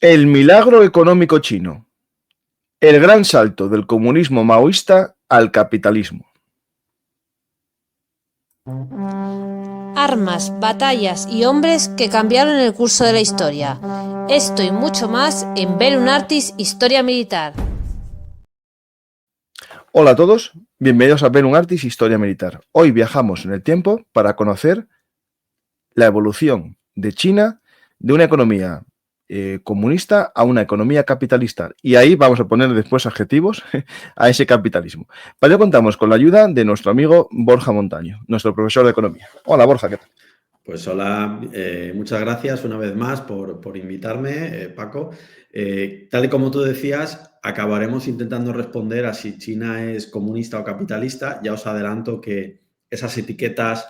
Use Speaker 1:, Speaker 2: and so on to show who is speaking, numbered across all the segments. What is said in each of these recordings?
Speaker 1: El milagro económico chino. El gran salto del comunismo maoísta al capitalismo.
Speaker 2: Armas, batallas y hombres que cambiaron el curso de la historia. Esto y mucho más en Bellum Artis Historia Militar.
Speaker 1: Hola a todos, bienvenidos a Bellum Artis Historia Militar. Hoy viajamos en el tiempo para conocer la evolución de China de una economía comunista a una economía capitalista. Y ahí vamos a poner después adjetivos a ese capitalismo. Para ello contamos con la ayuda de nuestro amigo Borja Montaño, nuestro profesor de economía. Hola Borja, ¿qué tal?
Speaker 3: Pues hola, muchas gracias una vez más por invitarme, Paco. Tal y como tú decías, acabaremos intentando responder a si China es comunista o capitalista. Ya os adelanto que esas etiquetas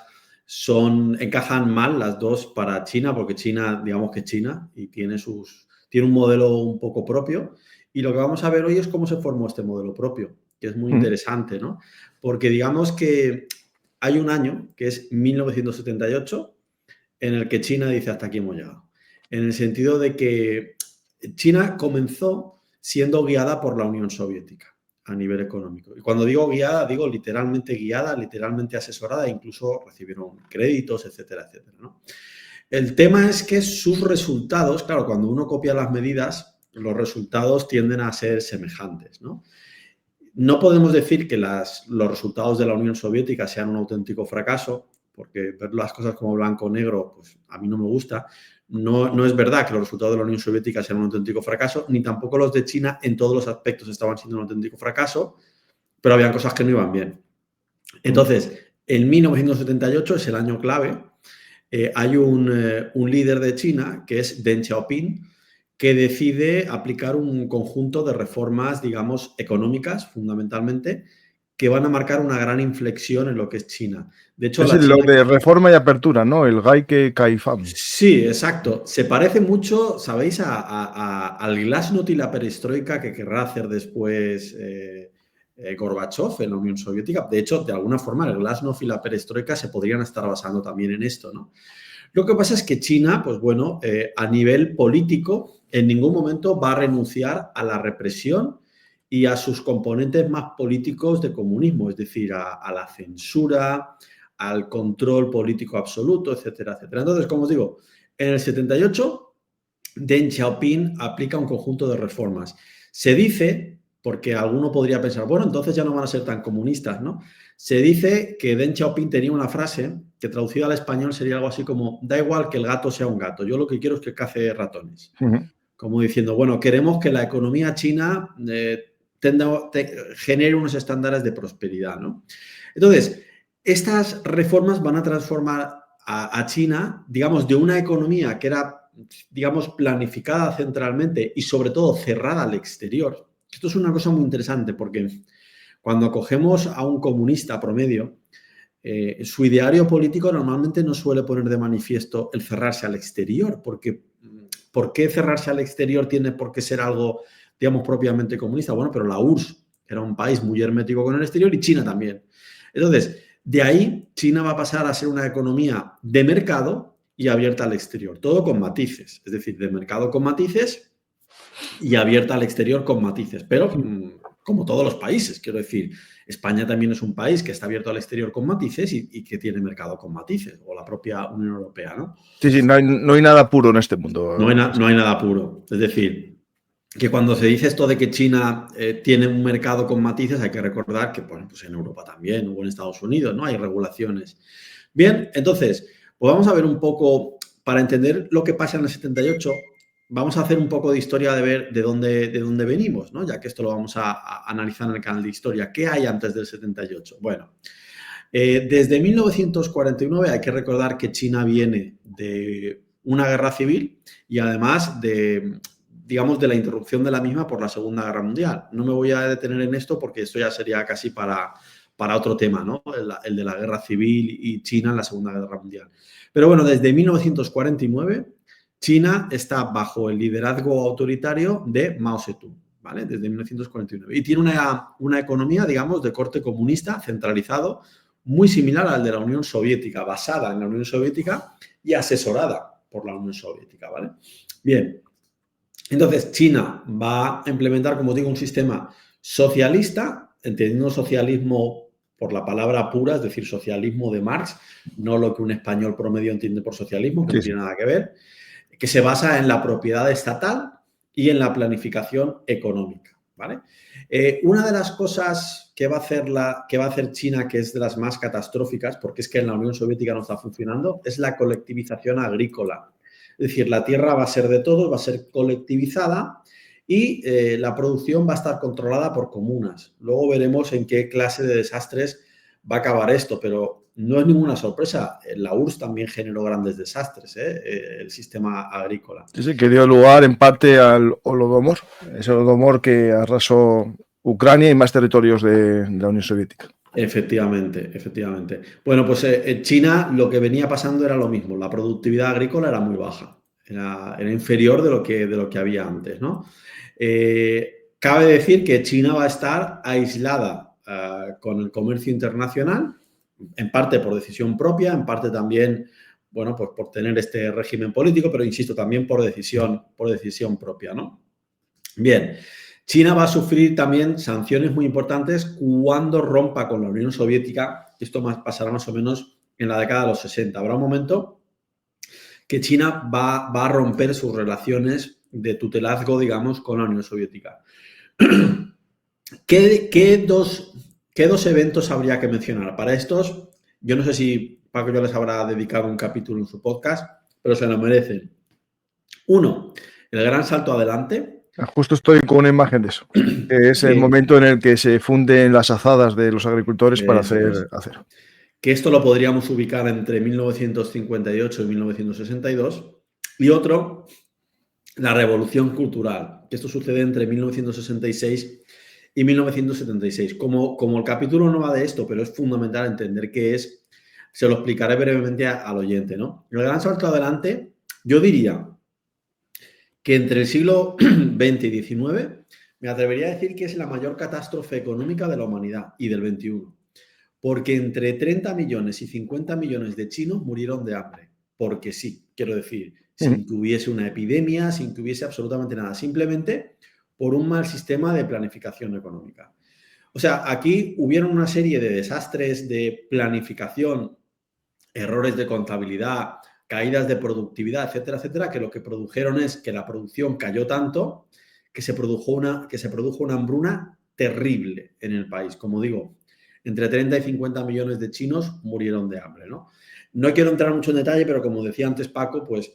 Speaker 3: encajan mal las dos para China, porque China, digamos que es China y tiene un modelo un poco propio. Y lo que vamos a ver hoy es cómo se formó este modelo propio, que es muy interesante, ¿no? Porque digamos que hay un año, que es 1978, en el que China dice hasta aquí hemos llegado. En el sentido de que China comenzó siendo guiada por la Unión Soviética a nivel económico. Y cuando digo guiada, digo literalmente guiada, literalmente asesorada, incluso recibieron créditos, etcétera, etcétera, ¿no? El tema es que sus resultados, claro, cuando uno copia las medidas, los resultados tienden a ser semejantes, ¿no? No podemos decir que los resultados de la Unión Soviética sean un auténtico fracaso, porque ver las cosas como blanco o negro, pues a mí no me gusta. No es verdad que los resultados de la Unión Soviética sean un auténtico fracaso, ni tampoco los de China en todos los aspectos estaban siendo un auténtico fracaso, pero habían cosas que no iban bien. Entonces, en 1978 es el año clave. Hay un líder de China, que es Deng Xiaoping, que decide aplicar un conjunto de reformas, digamos, económicas, fundamentalmente, que van a marcar una gran inflexión en lo que es China. De hecho,
Speaker 1: Es
Speaker 3: la
Speaker 1: lo
Speaker 3: China...
Speaker 1: de reforma y apertura, ¿no? El Gaike Caifán.
Speaker 3: Sí, exacto. Se parece mucho, ¿sabéis? Al glasnost y la perestroika que querrá hacer después Gorbachev en la Unión Soviética. De hecho, de alguna forma, el glasnost y la perestroika se podrían estar basando también en esto, ¿no? Lo que pasa es que China, pues bueno, a nivel político, en ningún momento va a renunciar a la represión y a sus componentes más políticos de comunismo, es decir, a la censura, al control político absoluto, etcétera, etcétera. Entonces, como os digo, en el 78, Deng Xiaoping aplica un conjunto de reformas. Se dice, porque alguno podría pensar, bueno, entonces ya no van a ser tan comunistas, ¿no? Se dice que Deng Xiaoping tenía una frase que traducida al español sería algo así como, da igual que el gato sea un gato, yo lo que quiero es que cace ratones. Como diciendo, bueno, queremos que la economía china genere unos estándares de prosperidad, ¿no? Entonces, estas reformas van a transformar a China, digamos, de una economía que era, digamos, planificada centralmente y sobre todo cerrada al exterior. Esto es una cosa muy interesante porque cuando cogemos a un comunista promedio, su ideario político normalmente no suele poner de manifiesto el cerrarse al exterior, porque ¿por qué cerrarse al exterior tiene por qué ser algo, digamos, propiamente comunista? Bueno, pero la URSS era un país muy hermético con el exterior y China también. Entonces, de ahí China va a pasar a ser una economía de mercado y abierta al exterior, todo con matices, es decir, de mercado con matices y abierta al exterior con matices, pero como todos los países, quiero decir, España también es un país que está abierto al exterior con matices y que tiene mercado con matices, o la propia Unión Europea, ¿no?
Speaker 1: Sí, no hay nada puro en este mundo.
Speaker 3: No hay nada puro. Es decir, que cuando se dice esto de que China tiene un mercado con matices, hay que recordar que, bueno, pues en Europa también, o en Estados Unidos, ¿no? Hay regulaciones. Bien, entonces, pues vamos a ver un poco, para entender lo que pasa en el 78, vamos a hacer un poco de historia de ver de dónde venimos, ¿no? Ya que esto lo vamos a analizar en el canal de historia. ¿Qué hay antes del 78? Bueno, desde 1949 hay que recordar que China viene de una guerra civil y además digamos, de la interrupción de la misma por la Segunda Guerra Mundial. No me voy a detener en esto porque esto ya sería casi para otro tema, ¿no? El de la guerra civil y China en la Segunda Guerra Mundial. Pero bueno, desde 1949 China está bajo el liderazgo autoritario de Mao Zedong, ¿vale? Desde 1949. Y tiene una economía, digamos, de corte comunista, centralizado, muy similar al de la Unión Soviética, basada en la Unión Soviética y asesorada por la Unión Soviética, ¿vale? Bien, Entonces, China va a implementar, como digo, un sistema socialista, entendiendo socialismo por la palabra pura, es decir, socialismo de Marx, no lo que un español promedio entiende por socialismo, que no tiene nada que ver, que se basa en la propiedad estatal y en la planificación económica, ¿vale? Una de las cosas que va a hacer China, que es de las más catastróficas, porque es que en la Unión Soviética no está funcionando, es la colectivización agrícola. Es decir, la tierra va a ser de todos, va a ser colectivizada y la producción va a estar controlada por comunas. Luego veremos en qué clase de desastres va a acabar esto, pero no es ninguna sorpresa. La URSS también generó grandes desastres, el sistema agrícola.
Speaker 1: Sí, que dio lugar en parte al Holodomor, ese Holodomor que arrasó Ucrania y más territorios de la Unión Soviética.
Speaker 3: Efectivamente, efectivamente. Bueno, pues en China lo que venía pasando era lo mismo. La productividad agrícola era muy baja, era inferior de lo que había antes, ¿no? Cabe decir que China va a estar aislada con el comercio internacional, en parte por decisión propia, en parte también, bueno, pues por tener este régimen político, pero insisto, también por decisión propia, ¿no? Bien. China va a sufrir también sanciones muy importantes cuando rompa con la Unión Soviética. Esto pasará más o menos en la década de los 60. Habrá un momento que China va a romper sus relaciones de tutelazgo, digamos, con la Unión Soviética. ¿Qué dos eventos habría que mencionar? Para estos, yo no sé si Paco ya les habrá dedicado un capítulo en su podcast, pero se lo merecen. Uno, el gran salto adelante.
Speaker 1: Justo estoy con una imagen de eso, que es el momento en el que se funden las azadas de los agricultores para hacer acero.
Speaker 3: Que esto lo podríamos ubicar entre 1958 y 1962. Y otro, la Revolución Cultural, que esto sucede entre 1966 y 1976. Como el capítulo no va de esto, pero es fundamental entender qué es, se lo explicaré brevemente al oyente, ¿no? El gran salto adelante, yo diría que entre el siglo XX y XIX, me atrevería a decir que es la mayor catástrofe económica de la humanidad y del XXI. Porque entre 30 millones y 50 millones de chinos murieron de hambre. Porque sí, quiero decir, sin que hubiese una epidemia, sin que hubiese absolutamente nada. Simplemente por un mal sistema de planificación económica. O sea, aquí hubieron una serie de desastres de planificación, errores de contabilidad, caídas de productividad, etcétera, etcétera, que lo que produjeron es que la producción cayó tanto que se produjo una hambruna terrible en el país. Como digo, entre 30 y 50 millones de chinos murieron de hambre, ¿no? No quiero entrar mucho en detalle, pero como decía antes Paco, pues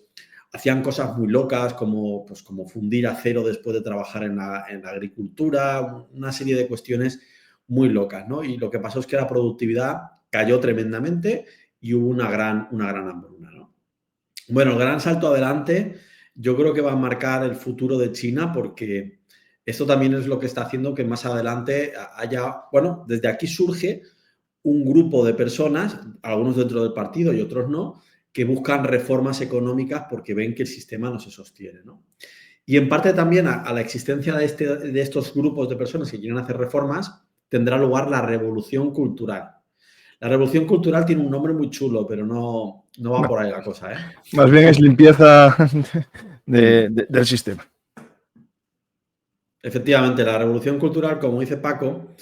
Speaker 3: hacían cosas muy locas como fundir acero después de trabajar en la agricultura, una serie de cuestiones muy locas, ¿no? Y lo que pasó es que la productividad cayó tremendamente y hubo una gran hambruna, ¿no? Bueno, el gran salto adelante yo creo que va a marcar el futuro de China porque esto también es lo que está haciendo que más adelante haya, bueno, desde aquí surge un grupo de personas, algunos dentro del partido y otros no, que buscan reformas económicas porque ven que el sistema no se sostiene, ¿no? Y en parte también a la existencia de estos grupos de personas que quieren hacer reformas tendrá lugar la revolución cultural. La revolución cultural tiene un nombre muy chulo, pero no va por ahí la cosa, ¿eh?
Speaker 1: Más bien es limpieza del sistema.
Speaker 3: Efectivamente, la revolución cultural, como dice Paco,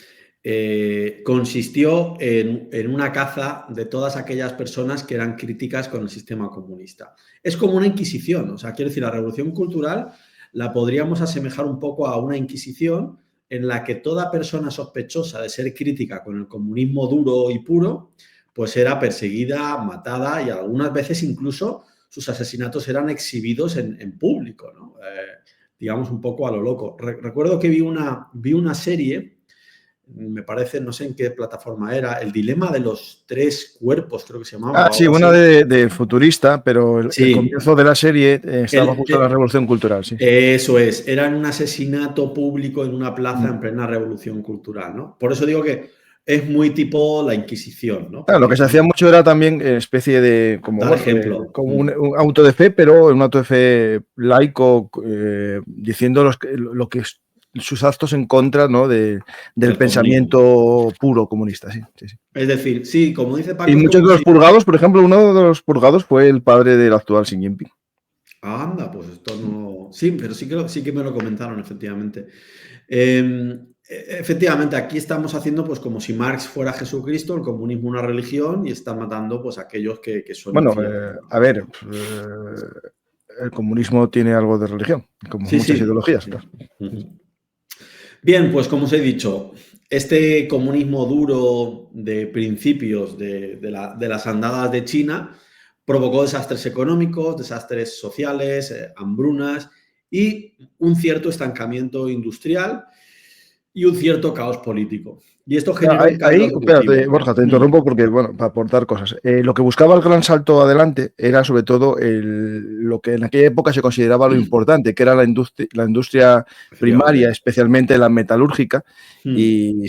Speaker 3: consistió en una caza de todas aquellas personas que eran críticas con el sistema comunista. Es como una inquisición, o sea, quiero decir, la revolución cultural la podríamos asemejar un poco a una inquisición en la que toda persona sospechosa de ser crítica con el comunismo duro y puro, pues era perseguida, matada y algunas veces incluso sus asesinatos eran exhibidos en público, ¿no? Digamos un poco a lo loco. Recuerdo que vi una serie, me parece, no sé en qué plataforma era, El dilema de los tres cuerpos, creo que se llamaba.
Speaker 1: Ah, sí, una de futurista, pero el comienzo de la serie estaba justo en la Revolución Cultural, sí.
Speaker 3: Eso es, era un asesinato público en una plaza en plena Revolución Cultural, ¿no? Por eso digo que es muy tipo la Inquisición, ¿no?
Speaker 1: Claro, lo que se hacía mucho era también especie de como un auto de fe, pero un auto de fe laico, diciendo lo que es sus actos en contra, ¿no? del pensamiento puro comunista, sí.
Speaker 3: Es decir, sí, como dice Paco.
Speaker 1: Y muchos de los purgados, por ejemplo, uno de los purgados fue el padre del actual Xi Jinping.
Speaker 3: Anda, pues esto no... Sí, pero sí que me lo comentaron, efectivamente. Efectivamente, aquí estamos haciendo pues como si Marx fuera Jesucristo, el comunismo una religión, y están matando pues a aquellos que son
Speaker 1: Bueno,
Speaker 3: infieles.
Speaker 1: a ver, el comunismo tiene algo de religión, como
Speaker 3: Sí,
Speaker 1: muchas
Speaker 3: sí.
Speaker 1: ideologías, claro.
Speaker 3: Ujú. Bien, pues como os he dicho, este comunismo duro de principios de las andadas de China provocó desastres económicos, desastres sociales, hambrunas y un cierto estancamiento industrial y un cierto caos político. Y esto
Speaker 1: Claro,
Speaker 3: generó un caldo
Speaker 1: ahí,
Speaker 3: de
Speaker 1: espérate,
Speaker 3: cultivo.
Speaker 1: Borja, te interrumpo porque, bueno, para aportar cosas. Lo que buscaba el gran salto adelante era sobre todo lo que en aquella época se consideraba lo importante, que era la industria primaria,
Speaker 3: Efectivamente.
Speaker 1: especialmente la metalúrgica, y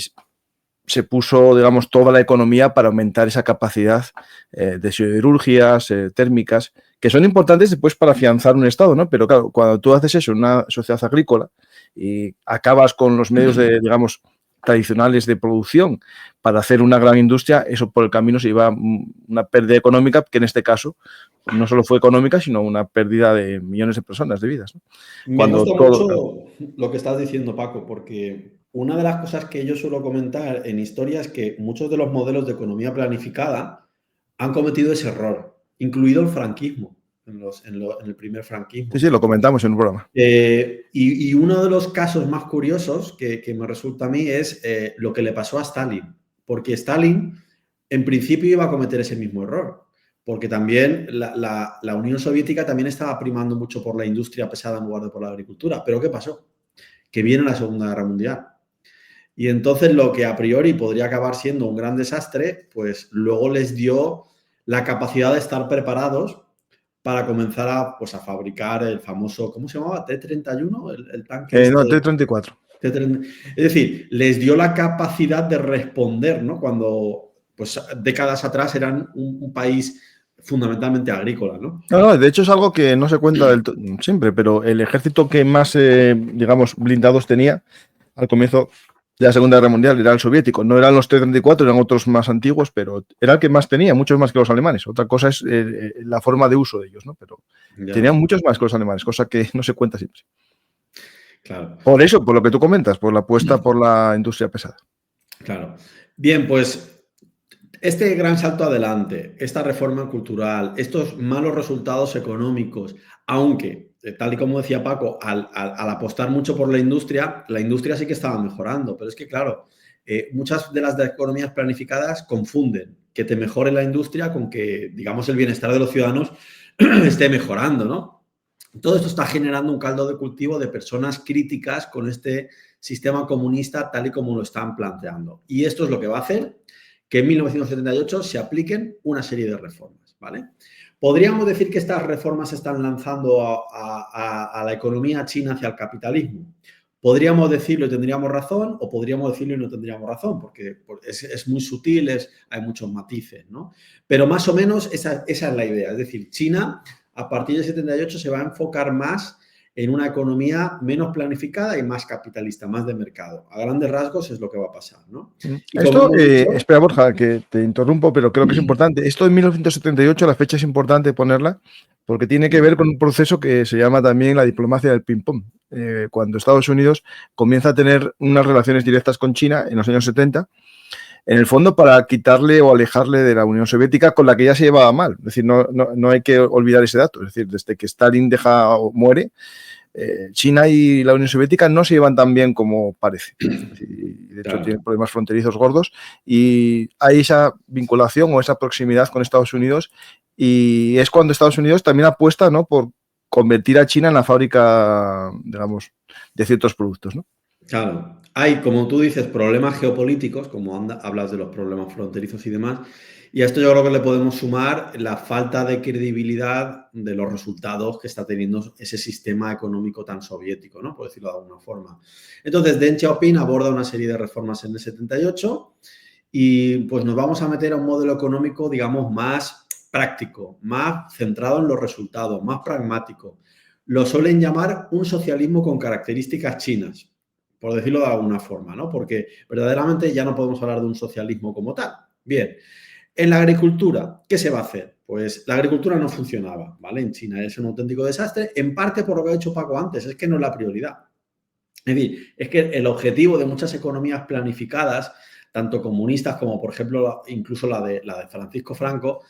Speaker 1: se puso, digamos, toda la economía para aumentar esa capacidad de siderurgias, térmicas, que son importantes después para afianzar un Estado, ¿no? Pero claro, cuando tú haces eso en una sociedad agrícola y acabas con los medios de, digamos, tradicionales de producción para hacer una gran industria, eso por el camino se iba una pérdida económica, que en este caso no solo fue económica, sino una pérdida de millones de personas, de vidas, ¿no?
Speaker 3: Me
Speaker 1: Cuando
Speaker 3: gusta
Speaker 1: todo...
Speaker 3: mucho lo que estás diciendo, Paco, porque una de las cosas que yo suelo comentar en historia es que muchos de los modelos de economía planificada han cometido ese error, incluido el franquismo, en el primer
Speaker 1: Sí,
Speaker 3: franquismo.
Speaker 1: sí, lo comentamos en un programa.
Speaker 3: Y uno de los casos más curiosos que me resulta a mí es lo que le pasó a Stalin, porque Stalin en principio iba a cometer ese mismo error, porque también la Unión Soviética también estaba primando mucho por la industria pesada en lugar de por la agricultura. Pero ¿qué pasó? Que viene la Segunda Guerra Mundial. Y entonces lo que a priori podría acabar siendo un gran desastre, pues luego les dio la capacidad de estar preparados para comenzar a fabricar el famoso, ¿cómo se llamaba? T-31, el tanque
Speaker 1: No,
Speaker 3: este.
Speaker 1: T-34.
Speaker 3: Es decir, les dio la capacidad de responder, ¿no? Cuando, pues, décadas atrás eran un país fundamentalmente agrícola, ¿no?
Speaker 1: No, no, de hecho es algo que no se cuenta siempre, pero el ejército que más, digamos, blindados tenía al comienzo de la Segunda Guerra Mundial era el soviético. No eran los T-34, eran otros más antiguos, pero era el que más tenía, muchos más que los alemanes. Otra cosa es la forma de uso de ellos, ¿no? Pero
Speaker 3: Ya,
Speaker 1: tenían muchos más que los alemanes, cosa que no se cuenta siempre.
Speaker 3: claro.
Speaker 1: Por eso, por lo que tú comentas, por la apuesta por la industria pesada.
Speaker 3: Claro. Bien, pues este gran salto adelante, esta reforma cultural, estos malos resultados económicos, aunque, tal y como decía Paco, al apostar mucho por la industria sí que estaba mejorando, pero es que, claro, muchas de las economías planificadas confunden que te mejore la industria con que, digamos, el bienestar de los ciudadanos esté mejorando, ¿no? Todo esto está generando un caldo de cultivo de personas críticas con este sistema comunista tal y como lo están planteando. Y esto es lo que va a hacer que en 1978 se apliquen una serie de reformas, ¿vale? ¿Podríamos decir que estas reformas están lanzando a la economía china hacia el capitalismo? Podríamos decirlo y tendríamos razón, o podríamos decirlo y no tendríamos razón, porque es muy sutil, hay muchos matices, ¿no? Pero más o menos esa es la idea. Es decir, China a partir del 78 se va a enfocar más en una economía menos planificada y más capitalista, más de mercado. A grandes rasgos es lo que va a pasar, ¿no? Y como
Speaker 1: Esto,
Speaker 3: hemos dicho,
Speaker 1: espera Borja, que te interrumpo, pero creo que es importante. Esto en 1978, la fecha es importante ponerla, porque tiene que ver con un proceso que se llama también la diplomacia del ping-pong. Cuando Estados Unidos comienza a tener unas relaciones directas con China en los años 70, en el fondo para quitarle o alejarle de la Unión Soviética, con la que ya se llevaba mal. Es decir, no hay que olvidar ese dato. Es decir, desde que Stalin muere, China y la Unión Soviética no se llevan tan bien como parece. Y de hecho,
Speaker 3: claro,
Speaker 1: tienen problemas fronterizos gordos y hay esa vinculación o esa proximidad con Estados Unidos, y es cuando Estados Unidos también apuesta, ¿no?, por convertir a China en la fábrica, digamos, de ciertos productos, ¿no?
Speaker 3: claro. Hay, como tú dices, problemas geopolíticos, como hablas de los problemas fronterizos y demás, y a esto yo creo que le podemos sumar la falta de credibilidad de los resultados que está teniendo ese sistema económico tan soviético, ¿no? Por decirlo de alguna forma. Entonces, Deng Xiaoping aborda una serie de reformas en el 78 y pues nos vamos a meter a un modelo económico, digamos, más práctico, más centrado en los resultados, más pragmático. Lo suelen llamar un socialismo con características chinas, por decirlo de alguna forma, ¿no? Porque verdaderamente ya no podemos hablar de un socialismo como tal. Bien, En la agricultura, ¿qué se va a hacer? Pues la agricultura no funcionaba, ¿vale? En China es un auténtico desastre, en parte por lo que ha dicho Paco antes, es que no es la prioridad. Es decir, es que el objetivo de muchas economías planificadas, tanto comunistas como, por ejemplo, incluso la de Francisco Franco,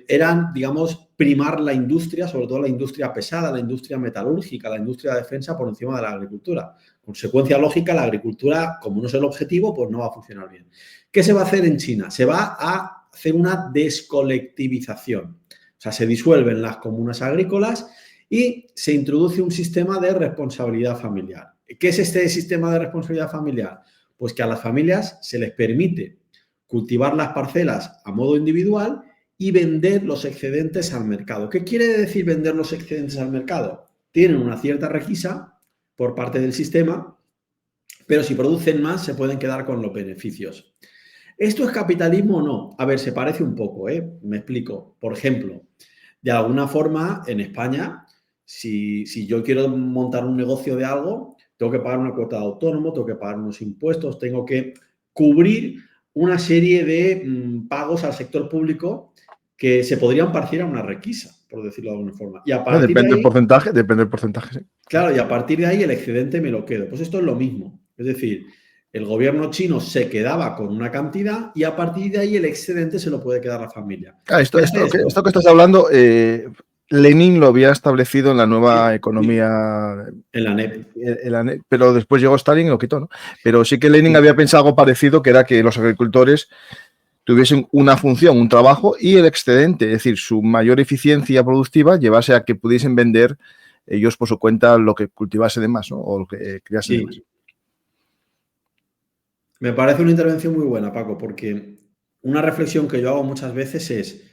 Speaker 3: eran, digamos, primar la industria, sobre todo la industria pesada, la industria metalúrgica, la industria de defensa por encima de la agricultura. Consecuencia lógica, la agricultura, como no es el objetivo, pues no va a funcionar bien. ¿Qué se va a hacer en China? Se va a hacer una descolectivización. O sea, se disuelven las comunas agrícolas y se introduce un sistema de responsabilidad familiar. ¿Qué es este sistema de responsabilidad familiar? Pues que a las familias se les permite cultivar las parcelas a modo individual y vender los excedentes al mercado. ¿Qué quiere decir vender los excedentes al mercado? Tienen una cierta requisa por parte del sistema, pero si producen más se pueden quedar con los beneficios. ¿Esto es capitalismo o no? A ver, se parece un poco, me explico. Por ejemplo, de alguna forma en España, si yo quiero montar un negocio de algo, tengo que pagar una cuota de autónomo, tengo que pagar unos impuestos, tengo que cubrir una serie de pagos al sector público que se podrían parecer a una requisa, por decirlo de alguna forma. Y a partir
Speaker 1: Depende
Speaker 3: de ahí,
Speaker 1: del porcentaje, sí.
Speaker 3: claro, y a partir de ahí el excedente me lo quedo. Pues esto es lo mismo. Es decir, el gobierno chino se quedaba con una cantidad y a partir de ahí el excedente se lo puede quedar la familia.
Speaker 1: Esto que estás hablando, Lenin lo había establecido en la nueva economía.
Speaker 3: En la NEP.
Speaker 1: Pero después llegó Stalin y lo quitó, ¿no? Pero sí que Lenin había pensado algo parecido, que era que los agricultores tuviesen una función, un trabajo y el excedente, es decir, su mayor eficiencia productiva llevase a que pudiesen vender ellos por su cuenta lo que cultivase de más, ¿no? O lo que criase de más.
Speaker 3: Me parece una intervención muy buena, Paco, porque una reflexión que yo hago muchas veces es,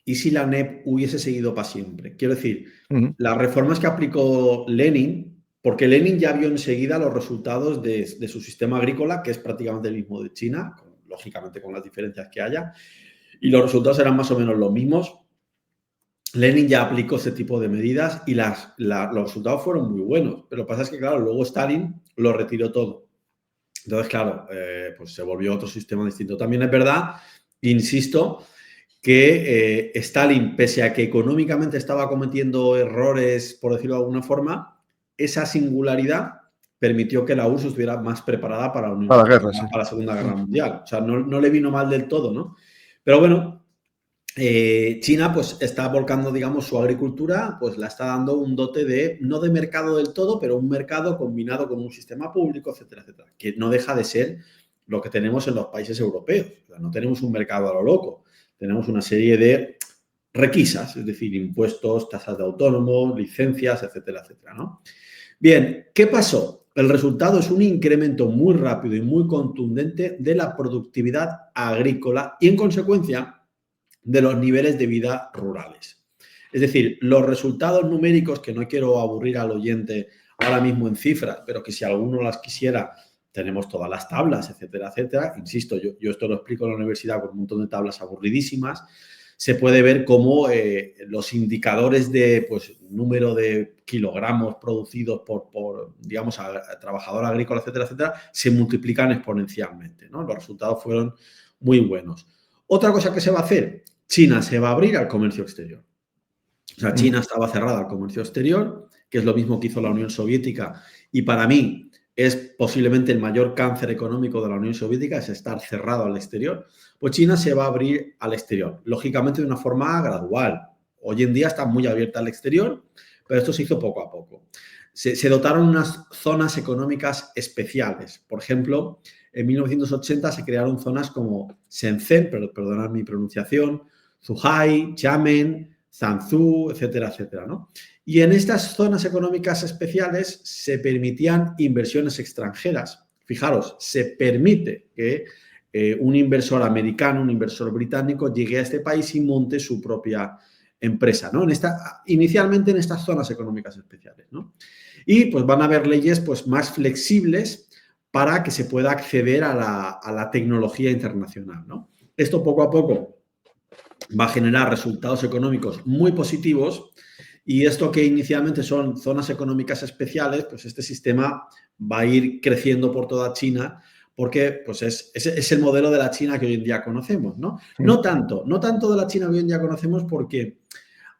Speaker 3: ¿y si la NEP hubiese seguido para siempre? Quiero decir, las reformas que aplicó Lenin, porque Lenin ya vio enseguida los resultados de su sistema agrícola, que es prácticamente el mismo de China, lógicamente con las diferencias que haya, y los resultados eran más o menos los mismos. Lenin ya aplicó ese tipo de medidas y los resultados fueron muy buenos, pero lo que pasa es que, claro, luego Stalin lo retiró todo. Entonces, claro, pues se volvió otro sistema distinto. También es verdad, insisto, que Stalin, pese a que económicamente estaba cometiendo errores, por decirlo de alguna forma, esa singularidad permitió que la URSS estuviera más preparada para la Segunda Guerra Mundial. O sea, no le vino mal del todo, ¿no? Pero bueno, China pues está volcando, digamos, su agricultura, pues la está dando un dote no de mercado del todo, pero un mercado combinado con un sistema público, etcétera, etcétera, que no deja de ser lo que tenemos en los países europeos. O sea, no tenemos un mercado a lo loco, tenemos una serie de requisas, es decir, impuestos, tasas de autónomos, licencias, etcétera, etcétera, ¿no? Bien, ¿qué pasó? El resultado es un incremento muy rápido y muy contundente de la productividad agrícola y, en consecuencia, de los niveles de vida rurales. Es decir, los resultados numéricos, que no quiero aburrir al oyente ahora mismo en cifras, pero que si alguno las quisiera, tenemos todas las tablas, etcétera, etcétera. Insisto, yo esto lo explico en la universidad con un montón de tablas aburridísimas. Se puede ver cómo los indicadores de número de kilogramos producidos por digamos, a trabajador agrícola, etcétera, etcétera, se multiplican exponencialmente, ¿no? Los resultados fueron muy buenos. Otra cosa que se va a hacer, China se va a abrir al comercio exterior. O sea, China estaba cerrada al comercio exterior, que es lo mismo que hizo la Unión Soviética, y para mí es posiblemente el mayor cáncer económico de la Unión Soviética, es estar cerrado al exterior. Pues China se va a abrir al exterior, lógicamente de una forma gradual. Hoy en día está muy abierta al exterior, pero esto se hizo poco a poco. Se dotaron unas zonas económicas especiales. Por ejemplo, en 1980 se crearon zonas como Shenzhen, perdonad mi pronunciación, Zhuhai, Xiamen, Zanzhou, etcétera, etcétera, ¿no? Y en estas zonas económicas especiales se permitían inversiones extranjeras. Fijaros, se permite que un inversor americano, un inversor británico llegue a este país y monte su propia empresa, ¿no? Inicialmente en estas zonas económicas especiales, ¿no? Y pues van a haber leyes pues más flexibles para que se pueda acceder a la tecnología internacional, ¿no? Esto poco a poco va a generar resultados económicos muy positivos y esto que inicialmente son zonas económicas especiales, pues este sistema va a ir creciendo por toda China porque pues es el modelo de la China que hoy en día conocemos, ¿no? No tanto de la China que hoy en día conocemos, porque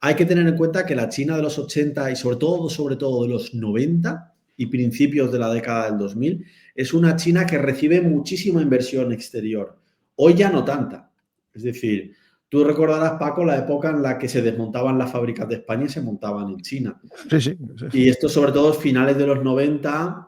Speaker 3: hay que tener en cuenta que la China de los 80 y sobre todo de los 90 y principios de la década del 2000 es una China que recibe muchísima inversión exterior. Hoy ya no tanta. Es decir, tú recordarás, Paco, la época en la que se desmontaban las fábricas de España y se montaban en China.
Speaker 1: Sí.
Speaker 3: Y esto sobre todo finales de los 90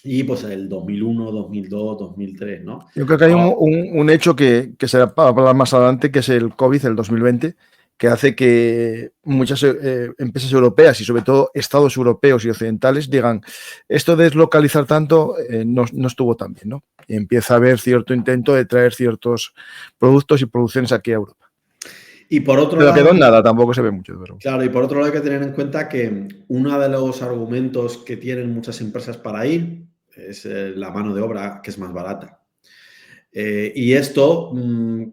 Speaker 3: y pues el 2001, 2002, 2003, ¿no?
Speaker 1: Yo creo que hay un hecho que será para hablar más adelante, que es el COVID, el 2020, que hace que muchas empresas europeas y sobre todo estados europeos y occidentales digan, esto de deslocalizar tanto no estuvo tan bien, ¿no? Y empieza a haber cierto intento de traer ciertos productos y producciones aquí a Europa.
Speaker 3: Y por otro
Speaker 1: pero
Speaker 3: lado,
Speaker 1: quedó en nada, tampoco se ve mucho. Pero...
Speaker 3: Claro, y por otro lado hay que tener en cuenta que uno de los argumentos que tienen muchas empresas para ir es la mano de obra, que es más barata. Y esto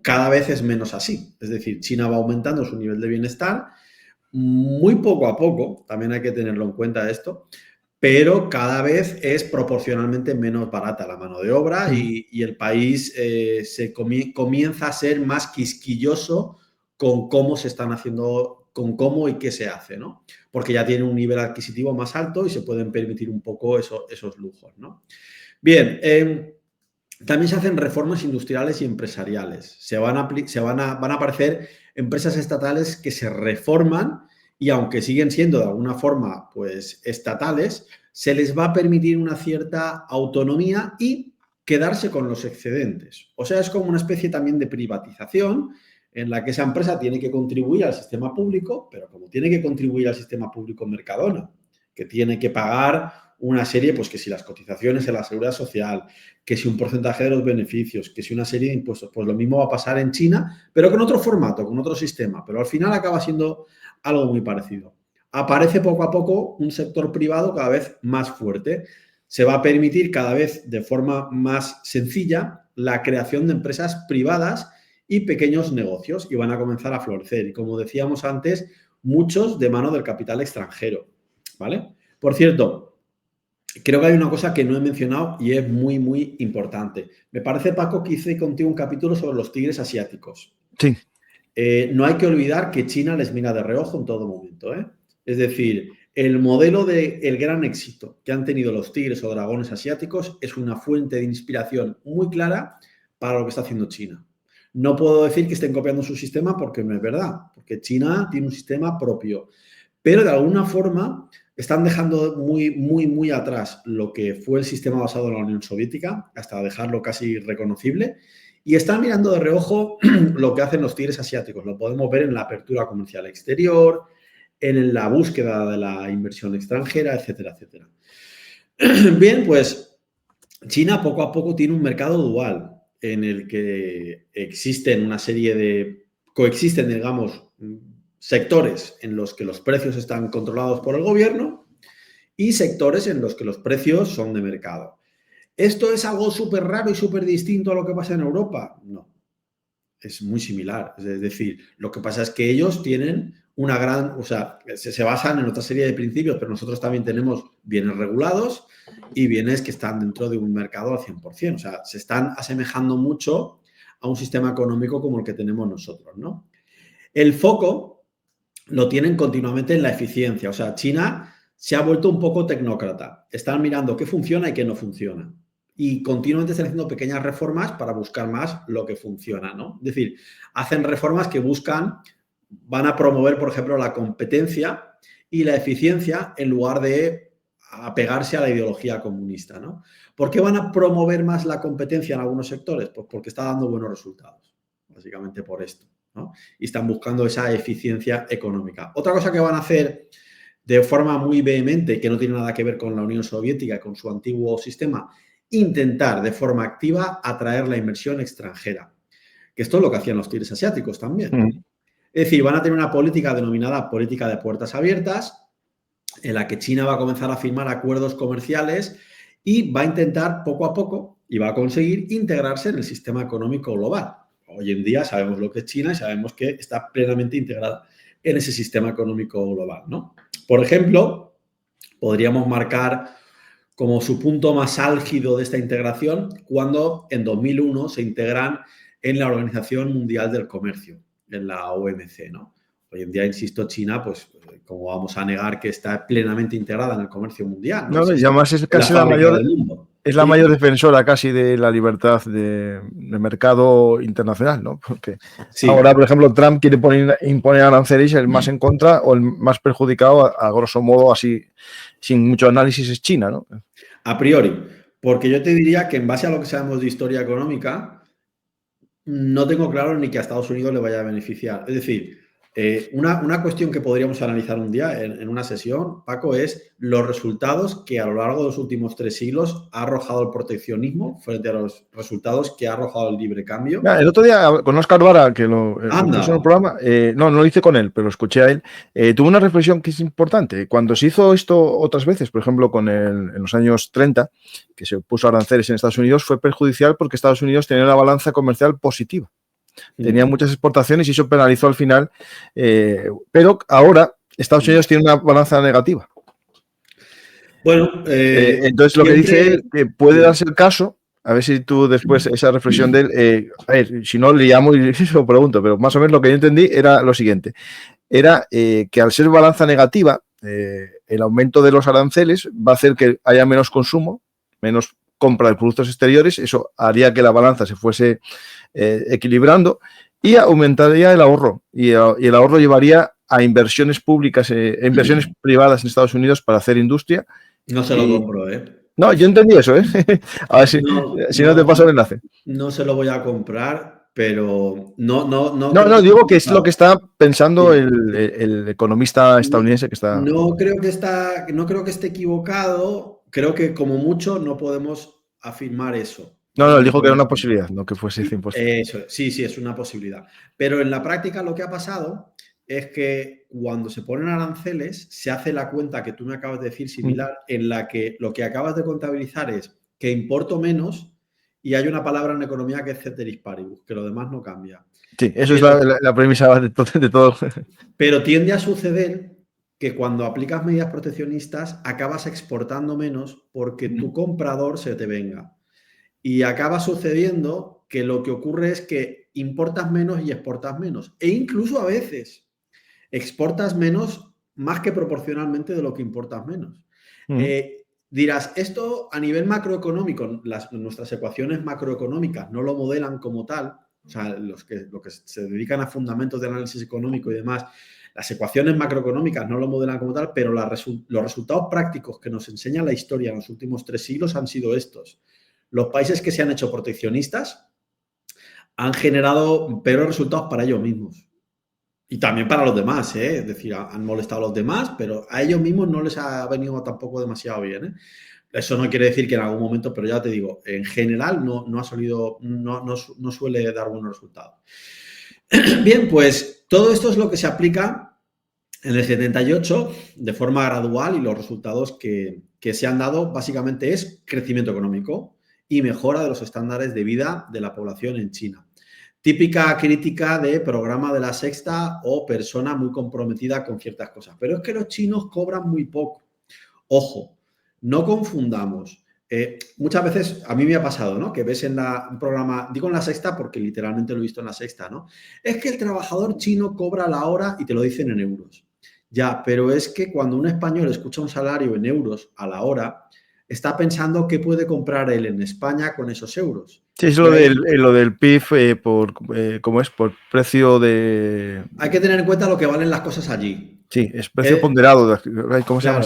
Speaker 3: cada vez es menos así. Es decir, China va aumentando su nivel de bienestar muy poco a poco, también hay que tenerlo en cuenta esto, pero cada vez es proporcionalmente menos barata la mano de obra y el país comienza a ser más quisquilloso con cómo se están haciendo, con cómo y qué se hace, ¿no? Porque ya tiene un nivel adquisitivo más alto y se pueden permitir un poco esos lujos, ¿no? Bien, también se hacen reformas industriales y empresariales. Van a aparecer empresas estatales que se reforman y aunque siguen siendo de alguna forma pues estatales, se les va a permitir una cierta autonomía y quedarse con los excedentes. O sea, es como una especie también de privatización en la que esa empresa tiene que contribuir al sistema público, pero como tiene que contribuir al sistema público Mercadona, que tiene que pagar una serie, pues que si las cotizaciones en la seguridad social, que si un porcentaje de los beneficios, que si una serie de impuestos, pues lo mismo va a pasar en China, pero con otro formato, con otro sistema, pero al final acaba siendo algo muy parecido. Aparece poco a poco un sector privado cada vez más fuerte. Se va a permitir cada vez de forma más sencilla la creación de empresas privadas y pequeños negocios y van a comenzar a florecer. Y como decíamos antes, muchos de mano del capital extranjero, ¿vale? Por cierto, creo que hay una cosa que no he mencionado y es muy, muy importante. Me parece, Paco, que hice contigo un capítulo sobre los tigres asiáticos.
Speaker 1: Sí.
Speaker 3: No hay que olvidar que China les mira de reojo en todo momento, ¿eh? Es decir, el modelo del gran éxito que han tenido los tigres o dragones asiáticos es una fuente de inspiración muy clara para lo que está haciendo China. No puedo decir que estén copiando su sistema porque no es verdad, porque China tiene un sistema propio, pero de alguna forma están dejando muy, muy, muy atrás lo que fue el sistema basado en la Unión Soviética, hasta dejarlo casi irreconocible, y están mirando de reojo lo que hacen los tigres asiáticos. Lo podemos ver en la apertura comercial exterior, en la búsqueda de la inversión extranjera, etcétera, etcétera. Bien, pues China poco a poco tiene un mercado dual en el que coexisten, digamos, sectores en los que los precios están controlados por el gobierno y sectores en los que los precios son de mercado. ¿Esto es algo súper raro y súper distinto a lo que pasa en Europa? No, es muy similar. Es decir, lo que pasa es que ellos tienen se basan en otra serie de principios, pero nosotros también tenemos bienes regulados y bienes que están dentro de un mercado al 100%. O sea, se están asemejando mucho a un sistema económico como el que tenemos nosotros, ¿no? El foco lo tienen continuamente en la eficiencia. O sea, China se ha vuelto un poco tecnócrata. Están mirando qué funciona y qué no funciona. Y continuamente están haciendo pequeñas reformas para buscar más lo que funciona, ¿no? Es decir, hacen reformas que van a promover, por ejemplo, la competencia y la eficiencia en lugar de apegarse a la ideología comunista, ¿no? ¿Por qué van a promover más la competencia en algunos sectores? Pues porque está dando buenos resultados, básicamente por esto, ¿no? Y están buscando esa eficiencia económica. Otra cosa que van a hacer de forma muy vehemente y que no tiene nada que ver con la Unión Soviética, con su antiguo sistema, intentar de forma activa atraer la inversión extranjera. Que esto es lo que hacían los tigres asiáticos también. Es decir, van a tener una política denominada política de puertas abiertas, en la que China va a comenzar a firmar acuerdos comerciales y va a intentar poco a poco y va a conseguir integrarse en el sistema económico global. Hoy en día sabemos lo que es China y sabemos que está plenamente integrada en ese sistema económico global, ¿no? Por ejemplo, podríamos marcar como su punto más álgido de esta integración, cuando en 2001 se integran en la Organización Mundial del Comercio, en la OMC, ¿no? Hoy en día, insisto, China, pues, ¿cómo vamos a negar que está plenamente integrada en el comercio mundial, ¿no?
Speaker 1: No, no, y además es
Speaker 3: La
Speaker 1: casi
Speaker 3: fábrica del mundo.
Speaker 1: es la mayor defensora casi de la libertad de mercado internacional, ¿no? Porque
Speaker 3: Sí.
Speaker 1: ahora, por ejemplo, Trump quiere imponer aranceles, el más en contra o el más perjudicado, a grosso modo, así, sin mucho análisis, es China, ¿no?
Speaker 3: A priori, porque yo te diría que en base a lo que sabemos de historia económica, no tengo claro ni que a Estados Unidos le vaya a beneficiar. Es decir, una cuestión que podríamos analizar un día en una sesión, Paco, es los resultados que a lo largo de los últimos 3 siglos ha arrojado el proteccionismo frente a los resultados que ha arrojado el libre cambio.
Speaker 1: El otro día con Óscar Vara, que lo puso en el programa, no lo hice con él, pero lo escuché a él, tuvo una reflexión que es importante. Cuando se hizo esto otras veces, por ejemplo, en los años 30, que se puso aranceles en Estados Unidos, fue perjudicial porque Estados Unidos tenía una balanza comercial positiva. Tenía muchas exportaciones y eso penalizó al final. Pero ahora Estados Unidos tiene una balanza negativa.
Speaker 3: Bueno,
Speaker 1: entonces lo que dice es que puede darse el caso, a ver si tú después esa reflexión de él, a ver, si no le llamo y se lo pregunto, pero más o menos lo que yo entendí era lo siguiente, era que al ser balanza negativa, el aumento de los aranceles va a hacer que haya menos consumo, menos compra de productos exteriores, eso haría que la balanza se fuese equilibrando y aumentaría el ahorro, y el ahorro llevaría a inversiones públicas, inversiones privadas en Estados Unidos para hacer industria.
Speaker 3: No se lo compro, ¿eh?
Speaker 1: No, yo entendí eso, ¿eh? A ver si no te paso el enlace.
Speaker 3: No se lo voy a comprar, pero no
Speaker 1: digo que es lo que está pensando el economista estadounidense que está.
Speaker 3: No creo que esté equivocado. Creo que como mucho no podemos afirmar eso.
Speaker 1: No, él dijo que era una posibilidad, no que fuese 100%.
Speaker 3: Eso, sí, es una posibilidad. Pero en la práctica lo que ha pasado es que cuando se ponen aranceles se hace la cuenta que tú me acabas de decir similar, en la que lo que acabas de contabilizar es que importo menos y hay una palabra en economía que es ceteris paribus, que lo demás no cambia.
Speaker 1: Sí, eso es la premisa de todo.
Speaker 3: Pero tiende a suceder que cuando aplicas medidas proteccionistas acabas exportando menos porque tu comprador se te venga. Y acaba sucediendo que lo que ocurre es que importas menos y exportas menos. E incluso a veces exportas menos más que proporcionalmente de lo que importas menos. Dirás, esto a nivel macroeconómico, nuestras ecuaciones macroeconómicas no lo modelan como tal, o sea, los que se dedican a fundamentos de análisis económico y demás, las ecuaciones macroeconómicas no lo modelan como tal, pero los resultados prácticos que nos enseña la historia en los últimos 3 siglos han sido estos. Los países que se han hecho proteccionistas han generado peores resultados para ellos mismos. Y también para los demás, ¿eh? Es decir, han molestado a los demás, pero a ellos mismos no les ha venido tampoco demasiado bien, ¿eh? Eso no quiere decir que en algún momento, pero ya te digo, en general no suele dar buenos resultados. Bien, pues todo esto es lo que se aplica en el 78 de forma gradual y los resultados que se han dado básicamente es crecimiento económico y mejora de los estándares de vida de la población en China. Típica crítica de programa de La Sexta o persona muy comprometida con ciertas cosas. Pero es que los chinos cobran muy poco. Ojo, no confundamos. Muchas veces a mí me ha pasado, ¿no? Que ves en un programa, digo en La Sexta porque literalmente lo he visto en La Sexta, ¿no? Es que el trabajador chino cobra la hora y te lo dicen en euros. Ya, pero es que cuando un español escucha un salario en euros a la hora, está pensando qué puede comprar él en España con esos euros.
Speaker 1: Sí, es lo del PIB ¿cómo es? Por precio de...
Speaker 3: Hay que tener en cuenta lo que valen las cosas allí.
Speaker 1: Sí, es precio ponderado. ¿Cómo se llama?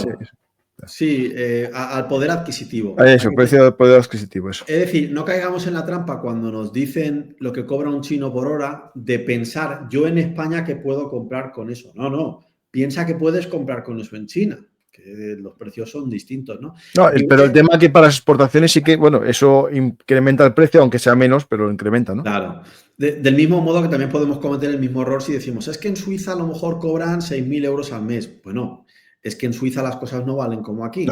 Speaker 3: Sí, al poder adquisitivo.
Speaker 1: Eso, precio del poder adquisitivo, eso.
Speaker 3: Es decir, no caigamos en la trampa cuando nos dicen lo que cobra un chino por hora de pensar yo en España qué puedo comprar con eso. No. Piensa que puedes comprar con eso en China, que los precios son distintos, ¿no?
Speaker 1: Pero el tema que para las exportaciones sí que, bueno, eso incrementa el precio, aunque sea menos, pero lo incrementa, ¿no?
Speaker 3: Claro. Del mismo modo que también podemos cometer el mismo error si decimos, es que en Suiza a lo mejor cobran 6.000 euros al mes. Bueno, es que en Suiza las cosas no valen como aquí.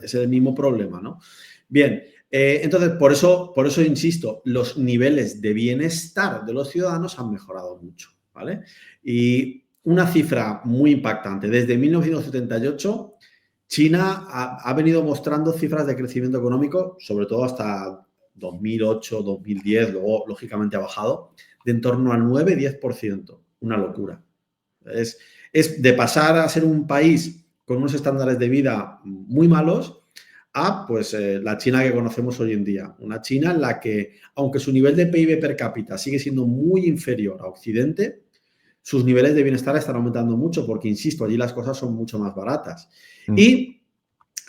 Speaker 3: Es el mismo problema, ¿no? Bien, entonces, por eso insisto, los niveles de bienestar de los ciudadanos han mejorado mucho, ¿vale? Y una cifra muy impactante, desde 1978 China ha venido mostrando cifras de crecimiento económico, sobre todo hasta 2008, 2010, luego lógicamente ha bajado, de en torno al 9-10%. Una locura. Es de pasar a ser un país con unos estándares de vida muy malos a pues, la China que conocemos hoy en día. Una China en la que, aunque su nivel de PIB per cápita sigue siendo muy inferior a Occidente, sus niveles de bienestar están aumentando mucho porque, insisto, allí las cosas son mucho más baratas. Y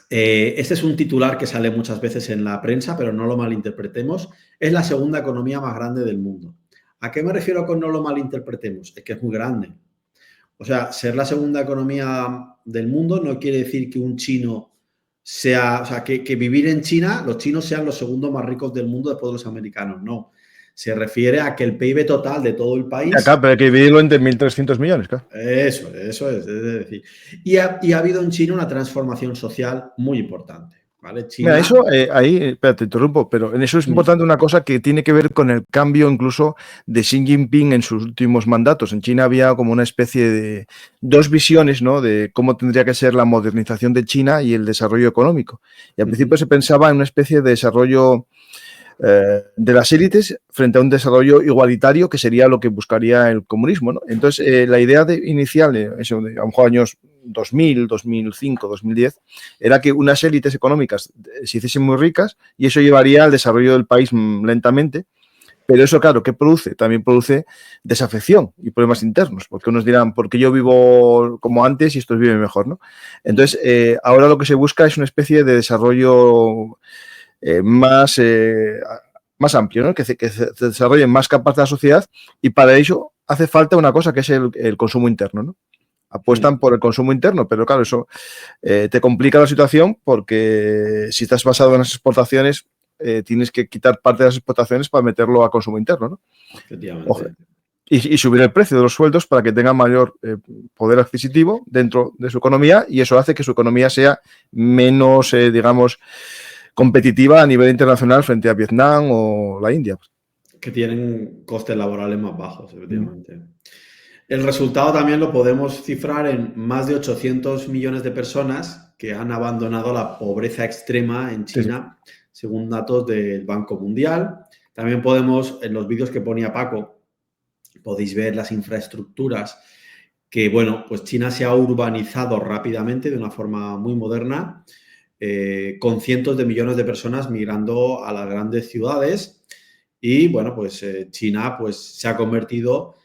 Speaker 3: este es un titular que sale muchas veces en la prensa, pero no lo malinterpretemos. Es la segunda economía más grande del mundo. ¿A qué me refiero con no lo malinterpretemos? Es que es muy grande. O sea, ser la segunda economía del mundo no quiere decir que un chino sea, o sea, que vivir en China, los chinos sean los segundos más ricos del mundo después de los americanos. No. Se refiere a que el PIB total de todo el país...
Speaker 1: Acá, pero hay que dividirlo entre 1.300 millones, claro.
Speaker 3: Eso es decir. Y ha habido en China una transformación social muy importante. ¿Vale? China...
Speaker 1: Mira, eso, ahí, espérate, te interrumpo, pero en eso es importante una cosa que tiene que ver con el cambio incluso de Xi Jinping en sus últimos mandatos. En China había como una especie de dos visiones, ¿no?, de cómo tendría que ser la modernización de China y el desarrollo económico. Y al principio se pensaba en una especie de desarrollo de las élites frente a un desarrollo igualitario que sería lo que buscaría el comunismo, ¿no? Entonces, la idea inicial, eso, a lo mejor años 2000, 2005, 2010, era que unas élites económicas se hiciesen muy ricas y eso llevaría al desarrollo del país lentamente. Pero eso, claro, ¿qué produce? También produce desafección y problemas internos, porque unos dirán, ¿por qué yo vivo como antes y estos viven mejor, ¿no? Entonces, ahora lo que se busca es una especie de desarrollo más amplio, ¿no? Que se desarrolle más capas de la sociedad, y para ello hace falta una cosa que es el consumo interno, ¿no? Apuestan por el consumo interno, pero claro, eso te complica la situación porque si estás basado en las exportaciones, tienes que quitar parte de las exportaciones para meterlo a consumo interno, ¿no?
Speaker 3: Efectivamente.
Speaker 1: Y subir el precio de los sueldos para que tengan mayor poder adquisitivo dentro de su economía, y eso hace que su economía sea menos, digamos, competitiva a nivel internacional frente a Vietnam o la India.
Speaker 3: Que tienen costes laborales más bajos, efectivamente. El resultado también lo podemos cifrar en más de 800 millones de personas que han abandonado la pobreza extrema en China, según datos del Banco Mundial. También podemos, en los vídeos que ponía Paco, podéis ver las infraestructuras que, bueno, pues China se ha urbanizado rápidamente de una forma muy moderna, con cientos de millones de personas migrando a las grandes ciudades, y bueno, pues China pues se ha convertido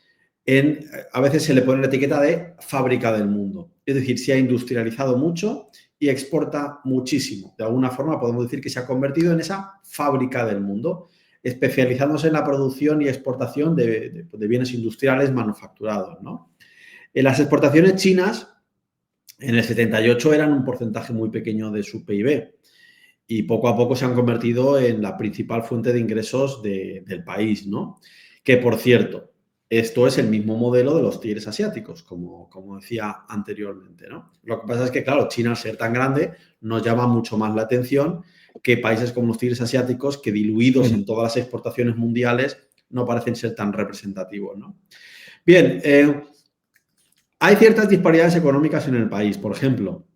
Speaker 3: en, a veces se le pone la etiqueta de fábrica del mundo, es decir, se ha industrializado mucho y exporta muchísimo. De alguna forma podemos decir que se ha convertido en esa fábrica del mundo, especializándose en la producción y exportación de bienes industriales manufacturados, ¿no? En las exportaciones chinas, en el 78 eran un porcentaje muy pequeño de su PIB y poco a poco se han convertido en la principal fuente de ingresos del país, ¿no? Que, por cierto, esto es el mismo modelo de los tigres asiáticos, como decía anteriormente, ¿no? Lo que pasa es que, claro, China, al ser tan grande, nos llama mucho más la atención que países como los tigres asiáticos, que diluidos en todas las exportaciones mundiales, no parecen ser tan representativos, ¿no? Bien, hay ciertas disparidades económicas en el país. Por ejemplo,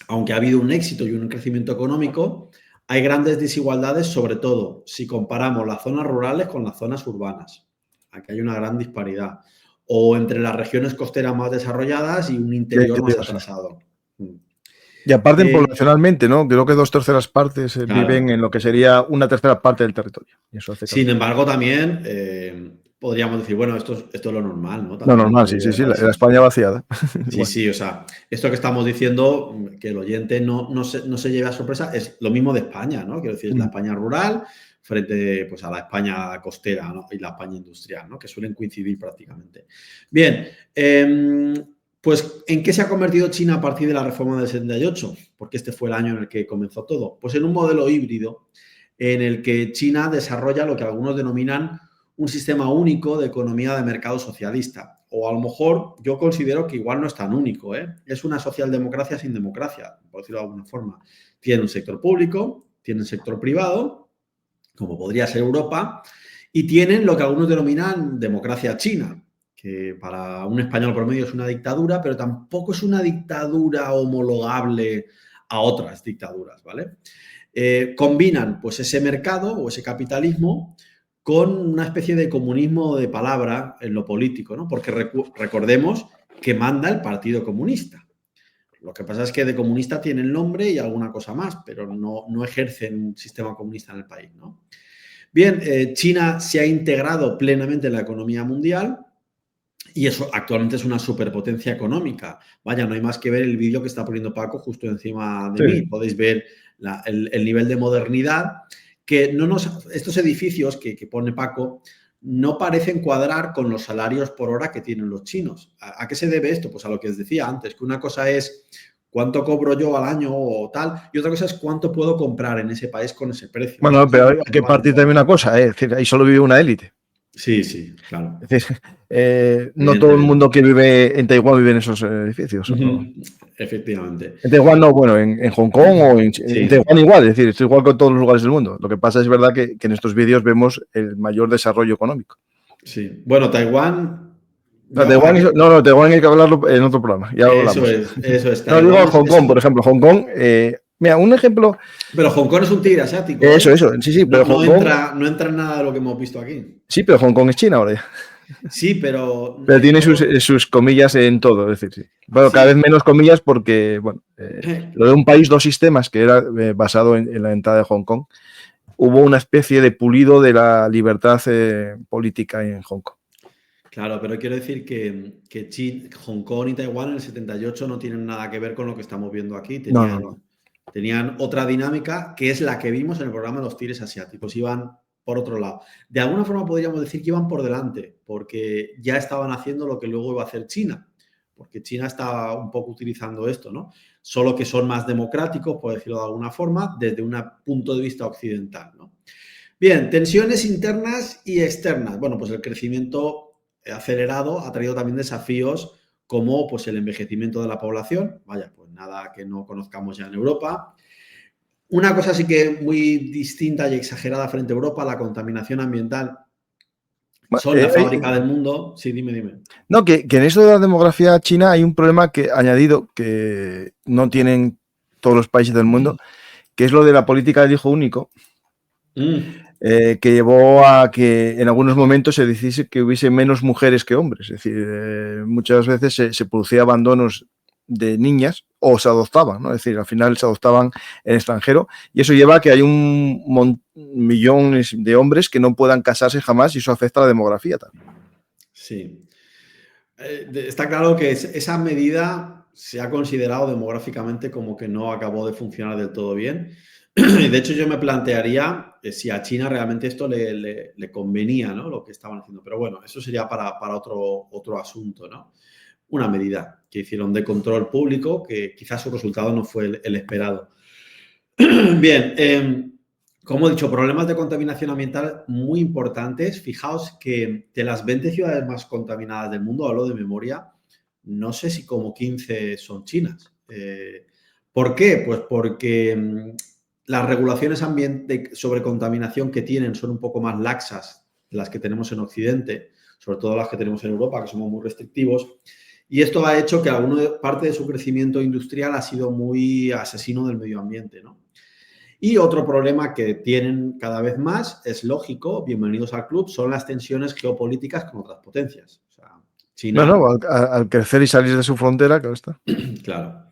Speaker 3: aunque ha habido un éxito y un crecimiento económico, hay grandes desigualdades, sobre todo si comparamos las zonas rurales con las zonas urbanas. Aquí hay una gran disparidad. O entre las regiones costeras más desarrolladas y un interior más atrasado.
Speaker 1: Y aparte, poblacionalmente, ¿no? Creo que 2/3 partes viven en lo que sería 1/3 parte del territorio. Y eso hace
Speaker 3: Sin embargo, también podríamos decir, bueno, esto es lo normal, ¿no?
Speaker 1: Lo normal, sí, la España vaciada.
Speaker 3: Sí, o sea, esto que estamos diciendo, que el oyente no se lleve a sorpresa, es lo mismo de España, ¿no? Quiero decir, es la España rural frente, pues, a la España costera, ¿no? Y la España industrial, ¿no? Que suelen coincidir prácticamente. Bien, pues, ¿en qué se ha convertido China a partir de la reforma del 78? Porque este fue el año en el que comenzó todo. Pues en un modelo híbrido en el que China desarrolla lo que algunos denominan un sistema único de economía de mercado socialista. O a lo mejor yo considero que igual no es tan único, ¿eh? Es una socialdemocracia sin democracia, por decirlo de alguna forma. Tiene un sector público, tiene un sector privado, como podría ser Europa, y tienen lo que algunos denominan democracia china, que para un español promedio es una dictadura, pero tampoco es una dictadura homologable a otras dictaduras, ¿vale? Combinan pues ese mercado o ese capitalismo con una especie de comunismo de palabra en lo político, ¿no? Porque recordemos que manda el Partido Comunista. Lo que pasa es que de comunista tiene el nombre y alguna cosa más, pero no ejercen un sistema comunista en el país, ¿no? Bien, China se ha integrado plenamente en la economía mundial y eso actualmente es una superpotencia económica. Vaya, no hay más que ver el vídeo que está poniendo Paco justo encima de mí. Podéis ver el nivel de modernidad que estos edificios que pone Paco no parecen cuadrar con los salarios por hora que tienen los chinos. ¿A qué se debe esto? Pues a lo que os decía antes, que una cosa es cuánto cobro yo al año o tal, y otra cosa es cuánto puedo comprar en ese país con ese precio.
Speaker 1: Bueno, pero hay que partir también una cosa, es decir, ahí solo vive una élite.
Speaker 3: Sí, claro.
Speaker 1: Es decir, no todo el mundo que vive en Taiwán vive en esos edificios. ¿No?
Speaker 3: Efectivamente.
Speaker 1: En Taiwán no, bueno, en Hong Kong o en Taiwán igual, es decir, es igual con todos los lugares del mundo. Lo que pasa es verdad que en estos vídeos vemos el mayor desarrollo económico.
Speaker 3: Sí, bueno, Taiwán...
Speaker 1: Taiwán hay que hablarlo en otro programa. Ya lo hablamos.
Speaker 3: Eso es.
Speaker 1: No, digo Hong Kong, por ejemplo. Hong Kong, mira, un ejemplo...
Speaker 3: Pero Hong Kong es un tigre asiático.
Speaker 1: Eso, sí, pero
Speaker 3: Hong Kong... no entra en nada de lo que hemos visto aquí.
Speaker 1: Sí, pero Hong Kong es China ahora ya.
Speaker 3: Sí, pero...
Speaker 1: Pero tiene sus comillas en todo, es decir, sí. Bueno, cada vez menos comillas porque, bueno, lo de un país, dos sistemas, que era basado en la entrada de Hong Kong, hubo una especie de pulido de la libertad política en Hong Kong.
Speaker 3: Claro, pero quiero decir que Hong Kong y Taiwán en el 78 no tienen nada que ver con lo que estamos viendo aquí. Tenían otra dinámica que es la que vimos en el programa de los tigres asiáticos. Iban por otro lado. De alguna forma podríamos decir que iban por delante, porque ya estaban haciendo lo que luego iba a hacer China, porque China está un poco utilizando esto, ¿no? Solo que son más democráticos, por decirlo de alguna forma, desde un punto de vista occidental, ¿no? Bien, tensiones internas y externas. Bueno, pues el crecimiento acelerado ha traído también desafíos como pues, el envejecimiento de la población. Vaya, pues nada que no conozcamos ya en Europa. Una cosa sí que muy distinta y exagerada frente a Europa, la contaminación ambiental. Son la fábrica del mundo. Sí, dime.
Speaker 1: No, que en eso de la demografía china hay un problema que añadido que no tienen todos los países del mundo, que es lo de la política del hijo único, que llevó a que en algunos momentos se decidiese que hubiese menos mujeres que hombres. Es decir, muchas veces se producía abandonos de niñas o se adoptaban, ¿no? Es decir, al final se adoptaban en extranjero y eso lleva a que hay millones de hombres que no puedan casarse jamás y eso afecta a la demografía también.
Speaker 3: Sí. Está claro que esa medida se ha considerado demográficamente como que no acabó de funcionar del todo bien. De hecho, yo me plantearía si a China realmente esto le convenía, ¿no? Lo que estaban haciendo. Pero bueno, eso sería para otro asunto, ¿no? Una medida que hicieron de control público que quizás su resultado no fue el esperado. Bien, como he dicho, problemas de contaminación ambiental muy importantes. Fijaos que de las 20 ciudades más contaminadas del mundo, hablo de memoria, no sé si como 15 son chinas. ¿Por qué? Pues porque las regulaciones sobre contaminación que tienen son un poco más laxas de las que tenemos en Occidente, sobre todo las que tenemos en Europa, que somos muy restrictivos. Y esto ha hecho que parte de su crecimiento industrial ha sido muy asesino del medio ambiente, ¿no? Y otro problema que tienen cada vez más, es lógico, bienvenidos al club, son las tensiones geopolíticas con otras potencias. O sea, China...
Speaker 1: al crecer y salir de su frontera, claro está.
Speaker 3: Claro.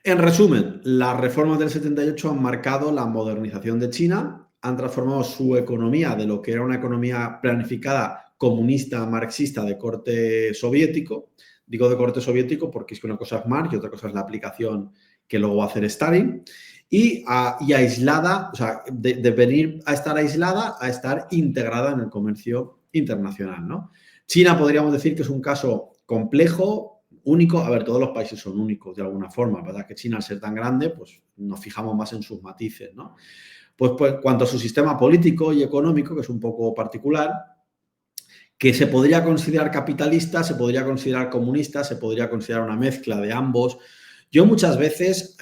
Speaker 3: En resumen, las reformas del 78 han marcado la modernización de China, han transformado su economía de lo que era una economía planificada comunista, marxista, de corte soviético. Digo de corte soviético porque es que una cosa es Marx y otra cosa es la aplicación que luego va a hacer Stalin. Y aislada, o sea, de venir a estar aislada a estar integrada en el comercio internacional, ¿no? China podríamos decir que es un caso complejo, único. A ver, todos los países son únicos de alguna forma, ¿verdad? Que China, al ser tan grande, pues nos fijamos más en sus matices, ¿no? Pues cuanto a su sistema político y económico, que es un poco particular, que se podría considerar capitalista, se podría considerar comunista, se podría considerar una mezcla de ambos. Yo muchas veces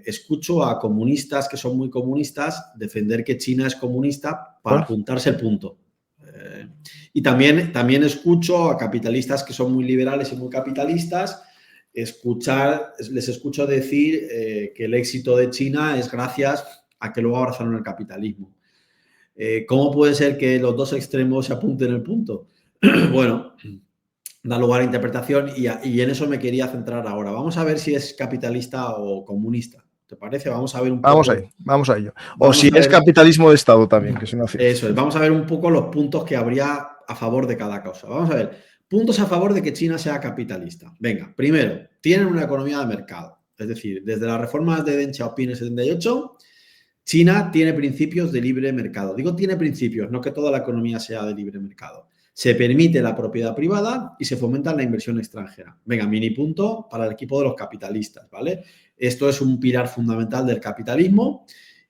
Speaker 3: escucho a comunistas que son muy comunistas defender que China es comunista para apuntarse el punto. Y también escucho a capitalistas que son muy liberales y muy capitalistas, les escucho decir que el éxito de China es gracias a que luego abrazaron el capitalismo. ¿Cómo puede ser que los dos extremos se apunten en el punto? Bueno, da lugar a interpretación y en eso me quería centrar ahora. Vamos a ver si es capitalista o comunista. ¿Te parece? Vamos a ver un poco.
Speaker 1: Vamos a ello. O si es capitalismo de Estado también, que es una opción.
Speaker 3: Eso es. Vamos a ver un poco los puntos que habría a favor de cada causa. Vamos a ver. Puntos a favor de que China sea capitalista. Venga, primero, tienen una economía de mercado. Es decir, desde las reformas de Deng Xiaoping en el 78, China tiene principios de libre mercado. Digo tiene principios, no que toda la economía sea de libre mercado. Se permite la propiedad privada y se fomenta la inversión extranjera. Venga, mini punto para el equipo de los capitalistas, ¿vale? Esto es un pilar fundamental del capitalismo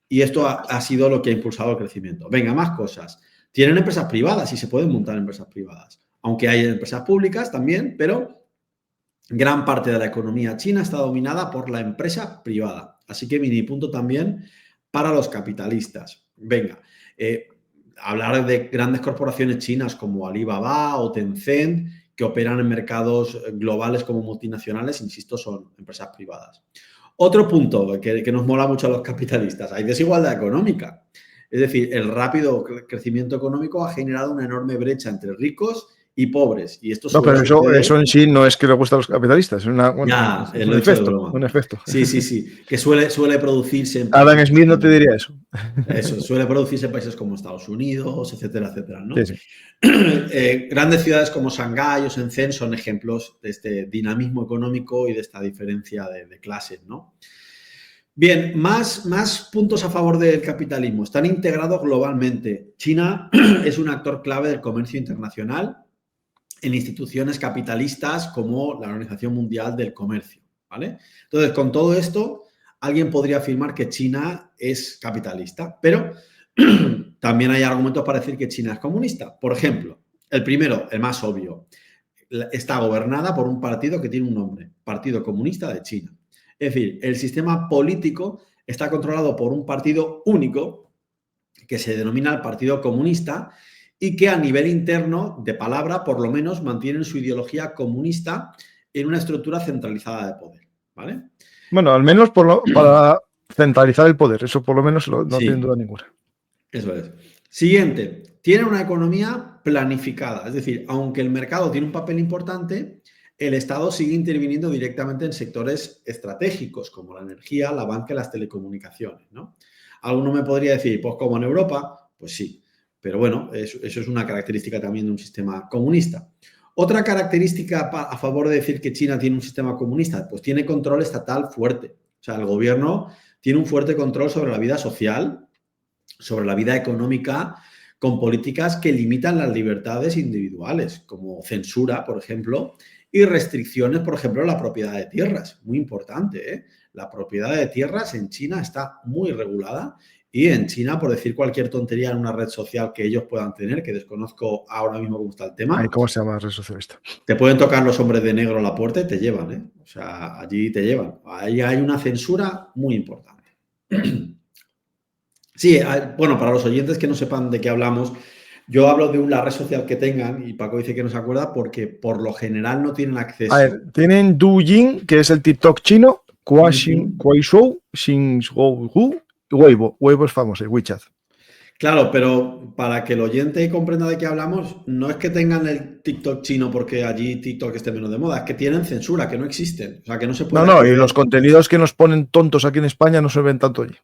Speaker 3: y esto ha sido lo que ha impulsado el crecimiento. Venga, más cosas. Tienen empresas privadas y se pueden montar empresas privadas. Aunque hay empresas públicas también, pero gran parte de la economía china está dominada por la empresa privada. Así que mini punto también para los capitalistas. Venga, hablar de grandes corporaciones chinas como Alibaba o Tencent, que operan en mercados globales como multinacionales, insisto, son empresas privadas. Otro punto que nos mola mucho a los capitalistas, hay desigualdad económica. Es decir, el rápido crecimiento económico ha generado una enorme brecha entre ricos y pobres. Y esto
Speaker 1: no, pero eso en sí no es que le guste a los capitalistas, es un efecto.
Speaker 3: Sí, que suele producirse en
Speaker 1: Adam Smith no te diría eso.
Speaker 3: Eso, suele producirse en países como Estados Unidos, etcétera, etcétera, ¿no?
Speaker 1: Sí.
Speaker 3: Grandes ciudades como Shanghái o Shenzhen son ejemplos de este dinamismo económico y de esta diferencia de clases, ¿no? Bien, más puntos a favor del capitalismo. Están integrados globalmente. China es un actor clave del comercio internacional en instituciones capitalistas como la Organización Mundial del Comercio, ¿vale? Entonces, con todo esto, alguien podría afirmar que China es capitalista, pero también hay argumentos para decir que China es comunista. Por ejemplo, el primero, el más obvio, está gobernada por un partido que tiene un nombre, Partido Comunista de China. Es decir, el sistema político está controlado por un partido único que se denomina el Partido Comunista y que a nivel interno, de palabra, por lo menos, mantienen su ideología comunista en una estructura centralizada de poder, ¿vale?
Speaker 1: Bueno, al menos para centralizar el poder, eso por lo menos no tiene duda ninguna.
Speaker 3: Eso es. Siguiente, tiene una economía planificada, es decir, aunque el mercado tiene un papel importante, el Estado sigue interviniendo directamente en sectores estratégicos como la energía, la banca y las telecomunicaciones, ¿no? Alguno me podría decir, pues como en Europa, pues sí, pero bueno, eso es una característica también de un sistema comunista. Otra característica a favor de decir que China tiene un sistema comunista, pues tiene control estatal fuerte. O sea, el gobierno tiene un fuerte control sobre la vida social, sobre la vida económica, con políticas que limitan las libertades individuales, como censura, por ejemplo, y restricciones, por ejemplo, a la propiedad de tierras. Muy importante, ¿eh? La propiedad de tierras en China está muy regulada y en China, por decir cualquier tontería en una red social que ellos puedan tener, que desconozco ahora mismo cómo está el tema.
Speaker 1: Ay, ¿cómo se llama la red social esta?
Speaker 3: Te pueden tocar los hombres de negro a la puerta y te llevan, ¿eh? O sea, allí te llevan. Ahí hay una censura muy importante. Sí, bueno, para los oyentes que no sepan de qué hablamos, yo hablo de la red social que tengan, y Paco dice que no se acuerda, porque por lo general no tienen acceso.
Speaker 1: A ver, tienen Douyin, que es el TikTok chino, Kuaishou, Xinzhou, Weibo. Weibo es famoso, el WeChat.
Speaker 3: Claro, pero para que el oyente comprenda de qué hablamos, no es que tengan el TikTok chino porque allí TikTok esté menos de moda, es que tienen censura, que no existen. O sea, que no se puede.
Speaker 1: No, y los contenidos que nos ponen tontos aquí en España no se ven tanto allí.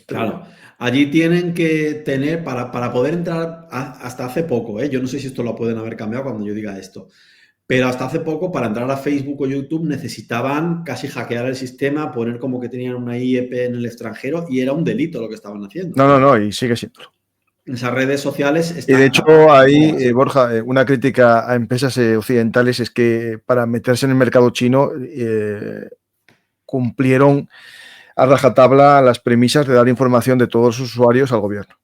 Speaker 3: Claro, allí tienen que tener, para poder entrar hasta hace poco, yo no sé si esto lo pueden haber cambiado cuando yo diga esto, pero hasta hace poco para entrar a Facebook o YouTube necesitaban casi hackear el sistema, poner como que tenían una IEP en el extranjero y era un delito lo que estaban haciendo.
Speaker 1: No, y sigue siendo.
Speaker 3: Esas redes sociales están...
Speaker 1: Y de hecho ahí, Borja, una crítica a empresas occidentales es que para meterse en el mercado chino cumplieron a rajatabla las premisas de dar información de todos los usuarios al gobierno.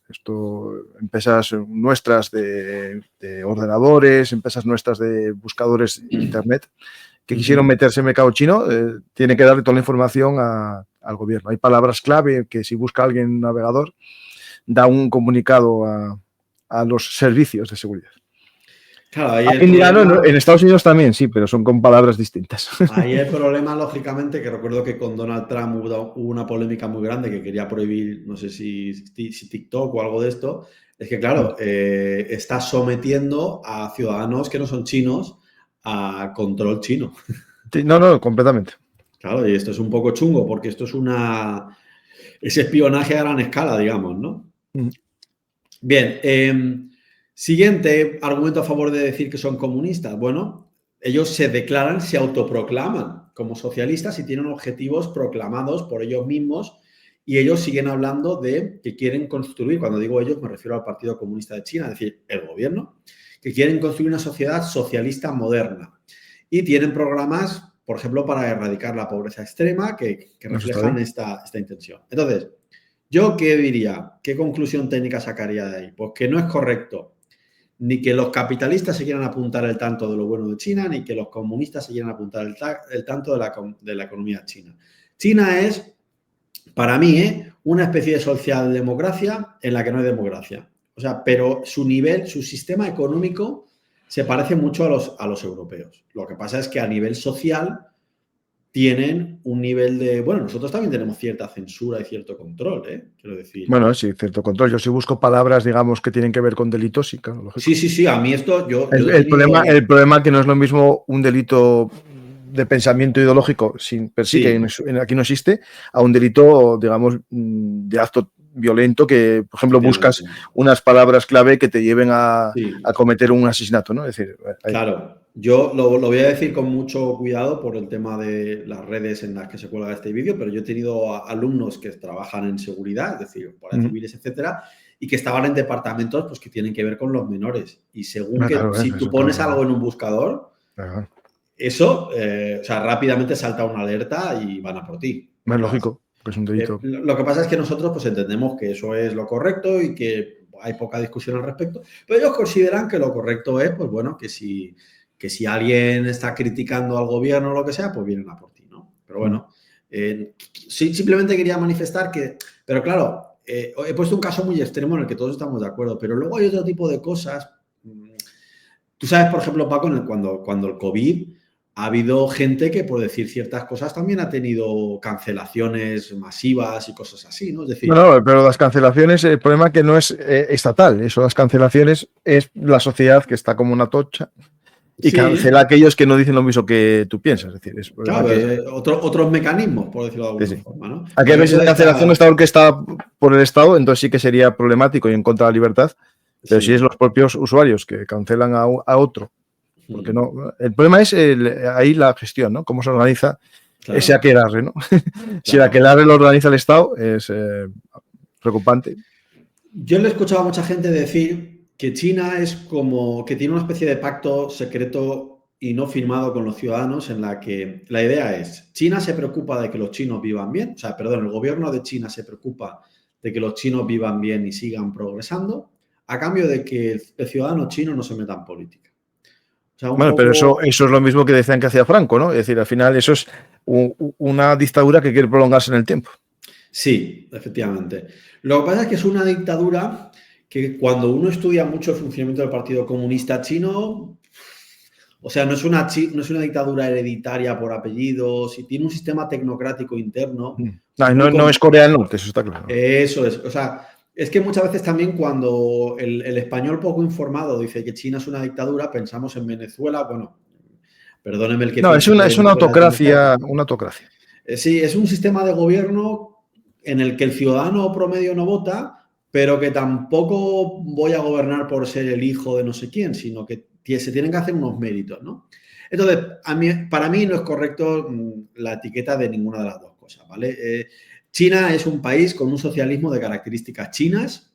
Speaker 1: Esto, empresas nuestras de ordenadores, empresas nuestras de buscadores de internet que quisieron meterse en el mercado chino, tiene que darle toda la información al gobierno. Hay palabras clave que si busca alguien en un navegador, da un comunicado a los servicios de seguridad.
Speaker 3: Claro, ahí
Speaker 1: Alguien dirá, no, en Estados Unidos también, sí, pero son con palabras distintas.
Speaker 3: Ahí el problema, lógicamente, que recuerdo que con Donald Trump hubo una polémica muy grande que quería prohibir, no sé si TikTok o algo de esto, es que, claro, está sometiendo a ciudadanos que no son chinos a control chino.
Speaker 1: Sí, no, completamente.
Speaker 3: Claro, y esto es un poco chungo porque esto es espionaje a gran escala, digamos, ¿no? Bien, siguiente argumento a favor de decir que son comunistas. Bueno, ellos se autoproclaman como socialistas y tienen objetivos proclamados por ellos mismos y ellos siguen hablando de que quieren construir, cuando digo ellos me refiero al Partido Comunista de China, es decir, el gobierno, que quieren construir una sociedad socialista moderna y tienen programas, por ejemplo, para erradicar la pobreza extrema que reflejan esta intención. Entonces, ¿yo qué diría? ¿Qué conclusión técnica sacaría de ahí? Pues que no es correcto ni que los capitalistas se quieran apuntar el tanto de lo bueno de China, ni que los comunistas se quieran apuntar el tanto de la economía china. China es, para mí, una especie de socialdemocracia en la que no hay democracia. O sea, pero su sistema económico se parece mucho a los europeos. Lo que pasa es que a nivel social tienen un nivel de... Bueno, nosotros también tenemos cierta censura y cierto control, quiero decir.
Speaker 1: Bueno, sí, cierto control. Yo sí busco palabras, digamos, que tienen que ver con delitos, sí, claro, lógico.
Speaker 3: Sí, a mí esto...
Speaker 1: El problema que no es lo mismo un delito de pensamiento ideológico sin per sí, que aquí no existe, a un delito, digamos, de acto violento que, por ejemplo, buscas unas palabras clave que te lleven a cometer un asesinato, ¿no? Es decir,
Speaker 3: claro, yo lo voy a decir con mucho cuidado por el tema de las redes en las que se cuelga este vídeo, pero yo he tenido alumnos que trabajan en seguridad, es decir, guardias civiles, etcétera, y que estaban en departamentos pues, que tienen que ver con los menores. Y según si tú pones algo en un buscador, eso, o sea, rápidamente salta una alerta y van a por ti.
Speaker 1: Es lógico. Es un delito.
Speaker 3: Lo que pasa es que nosotros pues entendemos que eso es lo correcto y que hay poca discusión al respecto, pero ellos consideran que lo correcto es, pues bueno, que si alguien está criticando al gobierno o lo que sea, pues vienen a por ti, ¿no? Pero bueno, simplemente quería manifestar que, pero claro, he puesto un caso muy extremo en el que todos estamos de acuerdo, pero luego hay otro tipo de cosas. Tú sabes, por ejemplo, Paco, cuando el COVID... Ha habido gente que, por decir ciertas cosas, también ha tenido cancelaciones masivas y cosas así, ¿no? Es decir...
Speaker 1: No, pero las cancelaciones, el problema es que no es estatal. Eso, las cancelaciones es la sociedad que está como una tocha y cancela a aquellos que no dicen lo mismo que tú piensas. Es decir,
Speaker 3: claro, otros mecanismos, por decirlo de alguna forma, ¿no?
Speaker 1: Aquí a veces la cancelación está orquestada por el Estado, entonces sí que sería problemático y en contra de la libertad, pero si es los propios usuarios que cancelan a otro. Porque no, el problema es ahí la gestión, ¿no? Cómo se organiza ese aquelarre, ¿no? Si el aquelarre lo organiza el Estado, es preocupante.
Speaker 3: Yo le he escuchado a mucha gente decir que China es como que tiene una especie de pacto secreto y no firmado con los ciudadanos en la que la idea es, China se preocupa de que los chinos vivan bien, el gobierno de China se preocupa de que los chinos vivan bien y sigan progresando, a cambio de que el ciudadano chino no se meta en política.
Speaker 1: Bueno, pero eso es lo mismo que decían que hacía Franco, ¿no? Es decir, al final eso es una dictadura que quiere prolongarse en el tiempo.
Speaker 3: Sí, efectivamente. Lo que pasa es que es una dictadura que cuando uno estudia mucho el funcionamiento del Partido Comunista Chino, o sea, no es una dictadura hereditaria por apellidos, y tiene un sistema tecnocrático interno.
Speaker 1: No es Corea del Norte, eso está claro.
Speaker 3: Eso es, o sea... Es que muchas veces también cuando el español poco informado dice que China es una dictadura, pensamos en Venezuela, bueno, perdóneme el que...
Speaker 1: No, es una autocracia,
Speaker 3: Sí, es un sistema de gobierno en el que el ciudadano promedio no vota, pero que tampoco voy a gobernar por ser el hijo de no sé quién, sino que se tienen que hacer unos méritos, ¿no? Entonces, para mí no es correcto la etiqueta de ninguna de las dos cosas, ¿vale? China es un país con un socialismo de características chinas.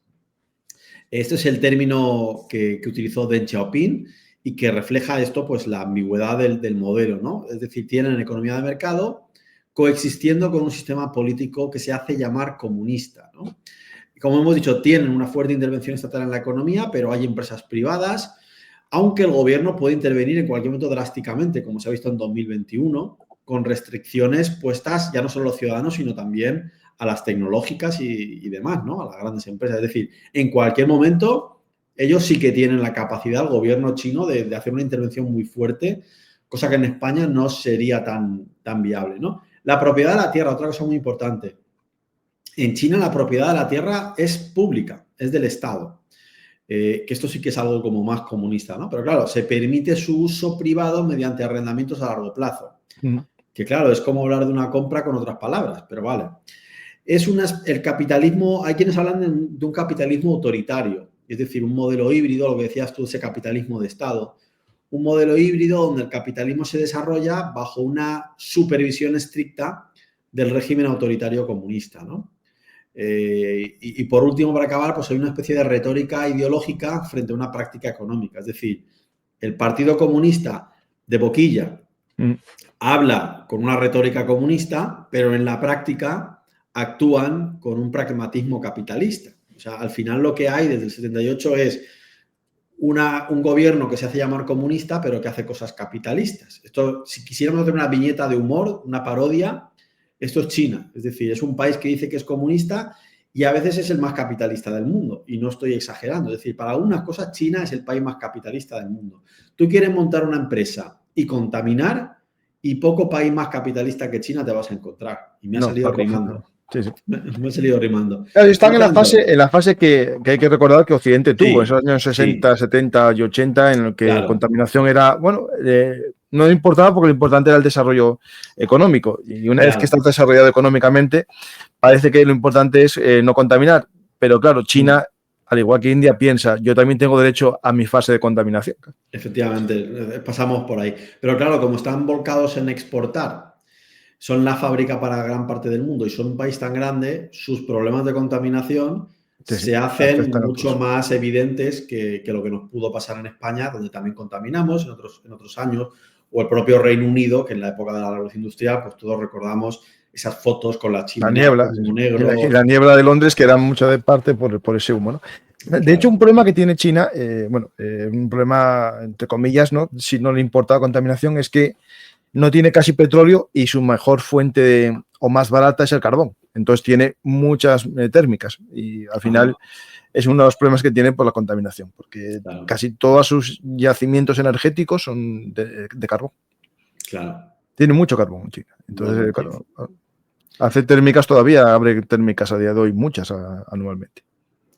Speaker 3: Este es el término que utilizó Deng Xiaoping y que refleja esto, pues la ambigüedad del modelo, ¿no? Es decir, tienen economía de mercado coexistiendo con un sistema político que se hace llamar comunista, ¿no? Como hemos dicho, tienen una fuerte intervención estatal en la economía, pero hay empresas privadas, aunque el gobierno puede intervenir en cualquier momento drásticamente, como se ha visto en 2021, con restricciones puestas ya no solo a los ciudadanos, sino también a las tecnológicas y demás, ¿no? A las grandes empresas. Es decir, en cualquier momento ellos sí que tienen la capacidad, el gobierno chino, de hacer una intervención muy fuerte, cosa que en España no sería tan viable, ¿no? La propiedad de la tierra, otra cosa muy importante. En China la propiedad de la tierra es pública, es del Estado. Que esto sí que es algo como más comunista, ¿no? Pero claro, se permite su uso privado mediante arrendamientos a largo plazo. Que claro, es como hablar de una compra con otras palabras, pero vale. El capitalismo, hay quienes hablan de un capitalismo autoritario, es decir, un modelo híbrido, lo que decías tú, ese capitalismo de Estado. Un modelo híbrido donde el capitalismo se desarrolla bajo una supervisión estricta del régimen autoritario comunista, ¿no? Y por último, para acabar, pues hay una especie de retórica ideológica frente a una práctica económica. Es decir, el Partido Comunista de boquilla habla con una retórica comunista, pero en la práctica actúan con un pragmatismo capitalista. O sea, al final lo que hay desde el 78 es un gobierno que se hace llamar comunista, pero que hace cosas capitalistas. Esto, si quisiéramos hacer una viñeta de humor, una parodia, esto es China. Es decir, es un país que dice que es comunista y a veces es el más capitalista del mundo. Y no estoy exagerando. Es decir, para algunas cosas China es el país más capitalista del mundo. Tú quieres montar una empresa y contaminar y poco país más capitalista que China te vas a encontrar. Y me ha salido rimando.
Speaker 1: Sí, sí.
Speaker 3: Me he salido rimando.
Speaker 1: Claro, están en la fase que hay que recordar que Occidente tuvo, en esos años 60, 70 y 80, en el que la contaminación era, bueno, no importaba porque lo importante era el desarrollo económico. Y una vez que está desarrollado económicamente, parece que lo importante es no contaminar. Pero claro, China, al igual que India, piensa, yo también tengo derecho a mi fase de contaminación.
Speaker 3: Efectivamente, pasamos por ahí. Pero claro, como están volcados en exportar, son la fábrica para gran parte del mundo y son un país tan grande, sus problemas de contaminación se hacen mucho más evidentes que lo que nos pudo pasar en España, donde también contaminamos en otros años, o el propio Reino Unido, que en la época de la Revolución Industrial, pues todos recordamos esas fotos con la chimenea,
Speaker 1: niebla,
Speaker 3: humo negro.
Speaker 1: Y la niebla de Londres, que era mucha de parte por ese humo, ¿no? De hecho, un problema que tiene China, un problema, entre comillas, ¿no? Si no le importa la contaminación, es que no tiene casi petróleo y su mejor fuente o más barata es el carbón. Entonces tiene muchas térmicas y al final es uno de los problemas que tiene por la contaminación, porque casi todos sus yacimientos energéticos son de carbón.
Speaker 3: Claro.
Speaker 1: Tiene mucho carbón en China. Entonces, claro, hace térmicas todavía, abre térmicas a día de hoy, muchas anualmente.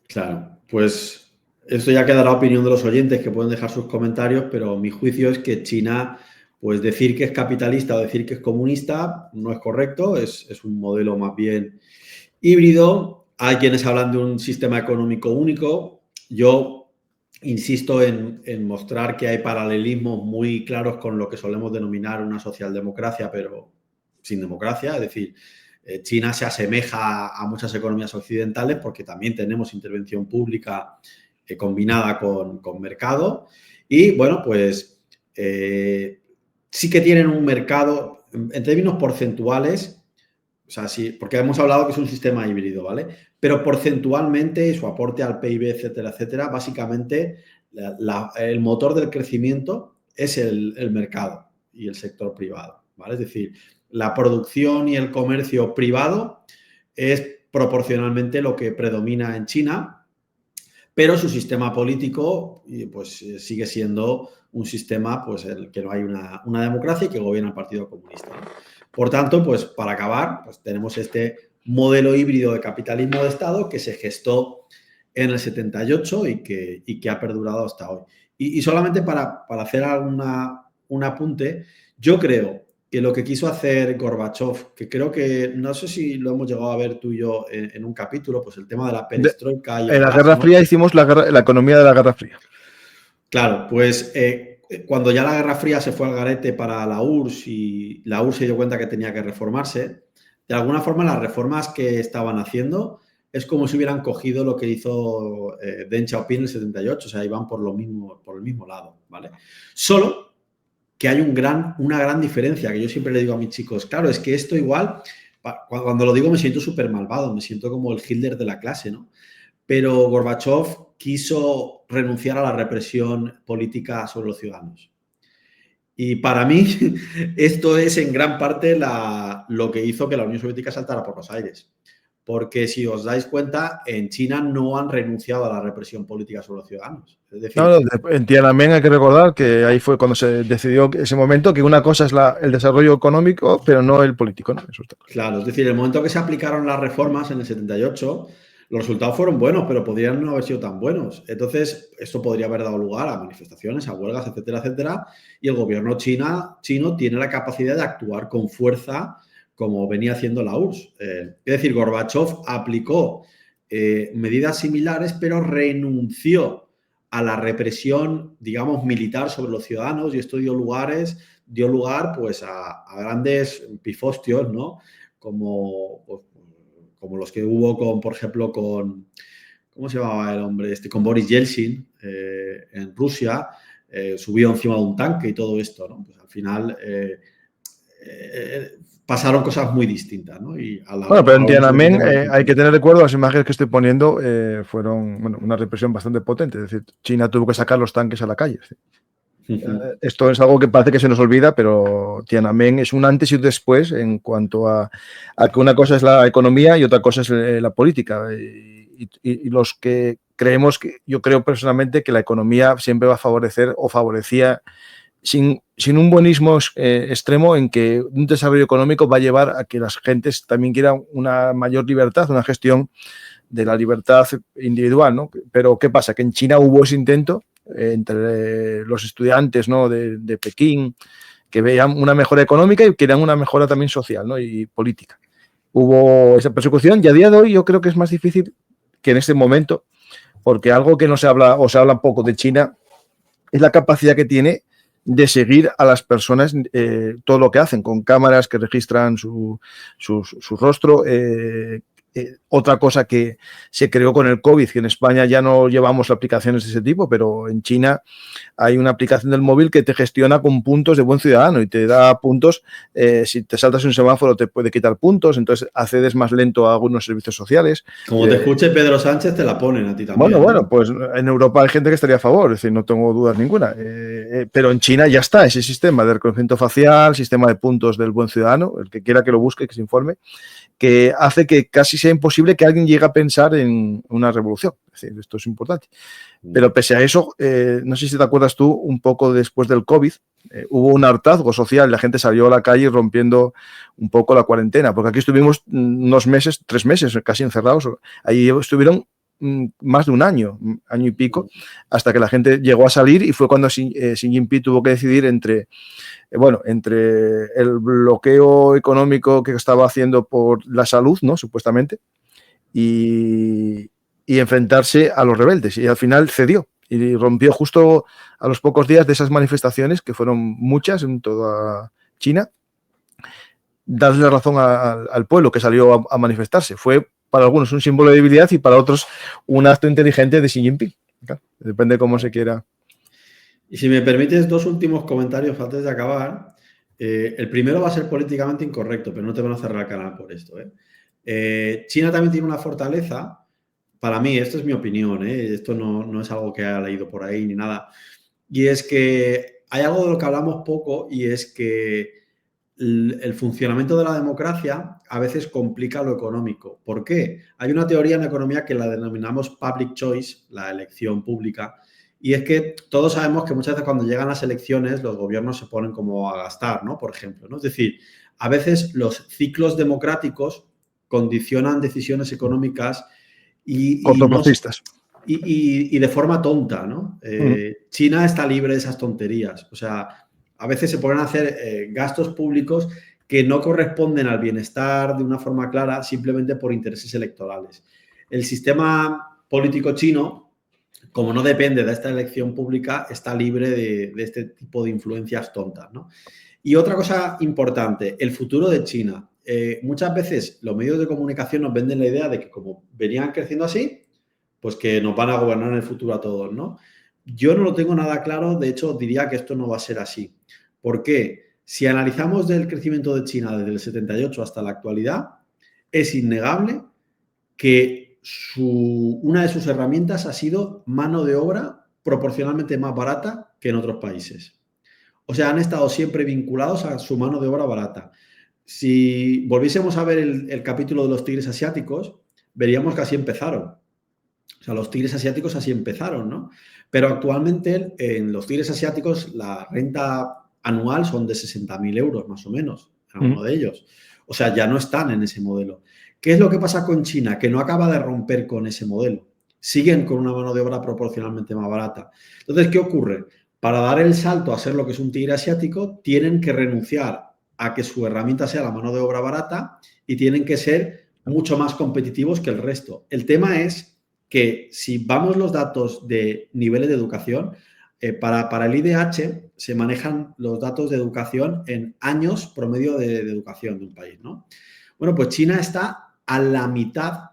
Speaker 3: Claro, pues esto ya quedará a opinión de los oyentes que pueden dejar sus comentarios, pero mi juicio es que China, pues decir que es capitalista o decir que es comunista no es correcto, es un modelo más bien híbrido. Hay quienes hablan de un sistema económico único. Yo insisto en mostrar que hay paralelismos muy claros con lo que solemos denominar una socialdemocracia, pero sin democracia. Es decir, China se asemeja a muchas economías occidentales porque también tenemos intervención pública combinada con mercado. Y bueno, pues sí que tienen un mercado en términos porcentuales. O sea, sí, porque hemos hablado que es un sistema híbrido, ¿vale? Pero porcentualmente, su aporte al PIB, etcétera, etcétera, básicamente el motor del crecimiento es el mercado y el sector privado, ¿vale? Es decir, la producción y el comercio privado es proporcionalmente lo que predomina en China, pero su sistema político pues sigue siendo un sistema pues en el que no hay una democracia y que gobierna el Partido Comunista, ¿no? Por tanto, pues para acabar, pues tenemos este modelo híbrido de capitalismo de Estado que se gestó en el 78 y que ha perdurado hasta hoy. Y solamente para hacer un apunte, yo creo que lo que quiso hacer Gorbachev, que creo que, no sé si lo hemos llegado a ver tú y yo en un capítulo, pues el tema de la perestroika.
Speaker 1: En la Guerra Fría hicimos la economía de la Guerra Fría.
Speaker 3: Claro, pues cuando ya la Guerra Fría se fue al garete para la URSS y la URSS se dio cuenta que tenía que reformarse, de alguna forma las reformas que estaban haciendo es como si hubieran cogido lo que hizo Deng Xiaoping en el 78, o sea, iban por el mismo lado, ¿vale? Solo que hay una gran diferencia, que yo siempre le digo a mis chicos, claro, es que esto igual, cuando lo digo me siento súper malvado, me siento como el Hitler de la clase, ¿no? Pero Gorbachev quiso renunciar a la represión política sobre los ciudadanos. Y para mí esto es en gran parte lo que hizo que la Unión Soviética saltara por los aires. porque si os dais cuenta, en China no han renunciado a la represión política sobre los ciudadanos. Es decir,
Speaker 1: No, en Tiananmen hay que recordar que ahí fue cuando se decidió ese momento que una cosa es el desarrollo económico, pero no el político, ¿no? Eso está claro.
Speaker 3: claro, es decir, el momento que se aplicaron las reformas en el 78, los resultados fueron buenos, pero podrían no haber sido tan buenos. Entonces, esto podría haber dado lugar a manifestaciones, a huelgas, etcétera, etcétera. Y el gobierno chino tiene la capacidad de actuar con fuerza, como venía haciendo la URSS. Es decir, Gorbachev aplicó medidas similares, pero renunció a la represión, digamos, militar sobre los ciudadanos, y esto dio lugar pues, a grandes pifostios, ¿no? Como los que hubo por ejemplo, ¿cómo se llamaba el hombre? Con Boris Yeltsin en Rusia, subió encima de un tanque y todo esto, ¿no? Pues al final pasaron cosas muy distintas, ¿no?
Speaker 1: Bueno, pero en Tiananmen hay que tener recuerdo, las imágenes que estoy poniendo fueron una represión bastante potente, es decir, China tuvo que sacar los tanques a la calle. Esto es algo que parece que se nos olvida, pero Tiananmen es un antes y un después en cuanto a que una cosa es la economía y otra cosa es la política. Y los que creemos, yo creo personalmente que la economía siempre va a favorecer o favorecía sin un buenismo extremo en que un desarrollo económico va a llevar a que las gentes también quieran una mayor libertad, una gestión de la libertad individual, ¿no? Pero ¿qué pasa? Que en China hubo ese intento entre los estudiantes, ¿no? de Pekín, que veían una mejora económica y querían una mejora también social, ¿no? y política. Hubo esa persecución y a día de hoy yo creo que es más difícil que en este momento, porque algo que no se habla o se habla poco de China es la capacidad que tiene de seguir a las personas todo lo que hacen, con cámaras que registran su rostro. Otra cosa que se creó con el COVID, que en España ya no llevamos aplicaciones de ese tipo, pero en China hay una aplicación del móvil que te gestiona con puntos de buen ciudadano y te da puntos. Si te saltas un semáforo te puede quitar puntos, entonces accedes más lento a algunos servicios sociales.
Speaker 3: Como te escuche Pedro Sánchez, te la ponen a ti también.
Speaker 1: Bueno, pues en Europa hay gente que estaría a favor, es decir, no tengo dudas ninguna. Pero en China ya está ese sistema de reconocimiento facial, sistema de puntos del buen ciudadano, el que quiera que lo busque, que se informe, que hace que casi sea imposible que alguien llegue a pensar en una revolución. Es decir, esto es importante. Pero pese a eso, no sé si te acuerdas tú, un poco después del COVID, hubo un hartazgo social, la gente salió a la calle rompiendo un poco la cuarentena, porque aquí estuvimos unos meses, 3 meses casi encerrados, ahí estuvieron más de un año y pico, hasta que la gente llegó a salir y fue cuando Xi Jinping tuvo que decidir entre el bloqueo económico que estaba haciendo por la salud, ¿no? Supuestamente, y enfrentarse a los rebeldes. Y al final cedió y rompió justo a los pocos días de esas manifestaciones, que fueron muchas en toda China, darle razón al pueblo que salió a manifestarse. Fue para algunos un símbolo de debilidad y para otros un acto inteligente de Xi Jinping. Claro, depende de cómo se quiera.
Speaker 3: Y si me permites 2 últimos comentarios antes de acabar. El primero va a ser políticamente incorrecto, pero no te van a cerrar el canal por esto. China también tiene una fortaleza, para mí, esto es mi opinión, esto no es algo que haya leído por ahí ni nada, y es que hay algo de lo que hablamos poco, y es que el funcionamiento de la democracia a veces complica lo económico. ¿Por qué? Hay una teoría en economía que la denominamos public choice, la elección pública, y es que todos sabemos que muchas veces cuando llegan las elecciones los gobiernos se ponen como a gastar, ¿no? Por ejemplo, ¿no? Es decir, a veces los ciclos democráticos condicionan decisiones económicas
Speaker 1: cortoplacistas.
Speaker 3: Y de forma tonta, ¿no? China está libre de esas tonterías. O sea, a veces se ponen a hacer gastos públicos que no corresponden al bienestar de una forma clara, simplemente por intereses electorales. El sistema político chino, como no depende de esta elección pública, está libre de este tipo de influencias tontas, ¿no? Y otra cosa importante, el futuro de China. Muchas veces los medios de comunicación nos venden la idea de que como venían creciendo así, pues que nos van a gobernar en el futuro a todos, ¿no? Yo no lo tengo nada claro, de hecho diría que esto no va a ser así. ¿Por qué? Si analizamos el crecimiento de China desde el 78 hasta la actualidad, es innegable que una de sus herramientas ha sido mano de obra proporcionalmente más barata que en otros países. O sea, han estado siempre vinculados a su mano de obra barata. si volviésemos a ver el capítulo de los tigres asiáticos, veríamos que así empezaron. O sea, los tigres asiáticos así empezaron, ¿no? Pero actualmente en los tigres asiáticos la renta anual son de 60.000 euros más o menos, alguno de ellos. O sea, ya no están en ese modelo. ¿Qué es lo que pasa con China? Que no acaba de romper con ese modelo. Siguen con una mano de obra proporcionalmente más barata. Entonces, ¿qué ocurre? Para dar el salto a ser lo que es un tigre asiático, tienen que renunciar a que su herramienta sea la mano de obra barata y tienen que ser mucho más competitivos que el resto. El tema es que si vamos los datos de niveles de educación, para el IDH se manejan los datos de educación en años promedio de educación de un país, ¿no? Bueno, pues China está a la mitad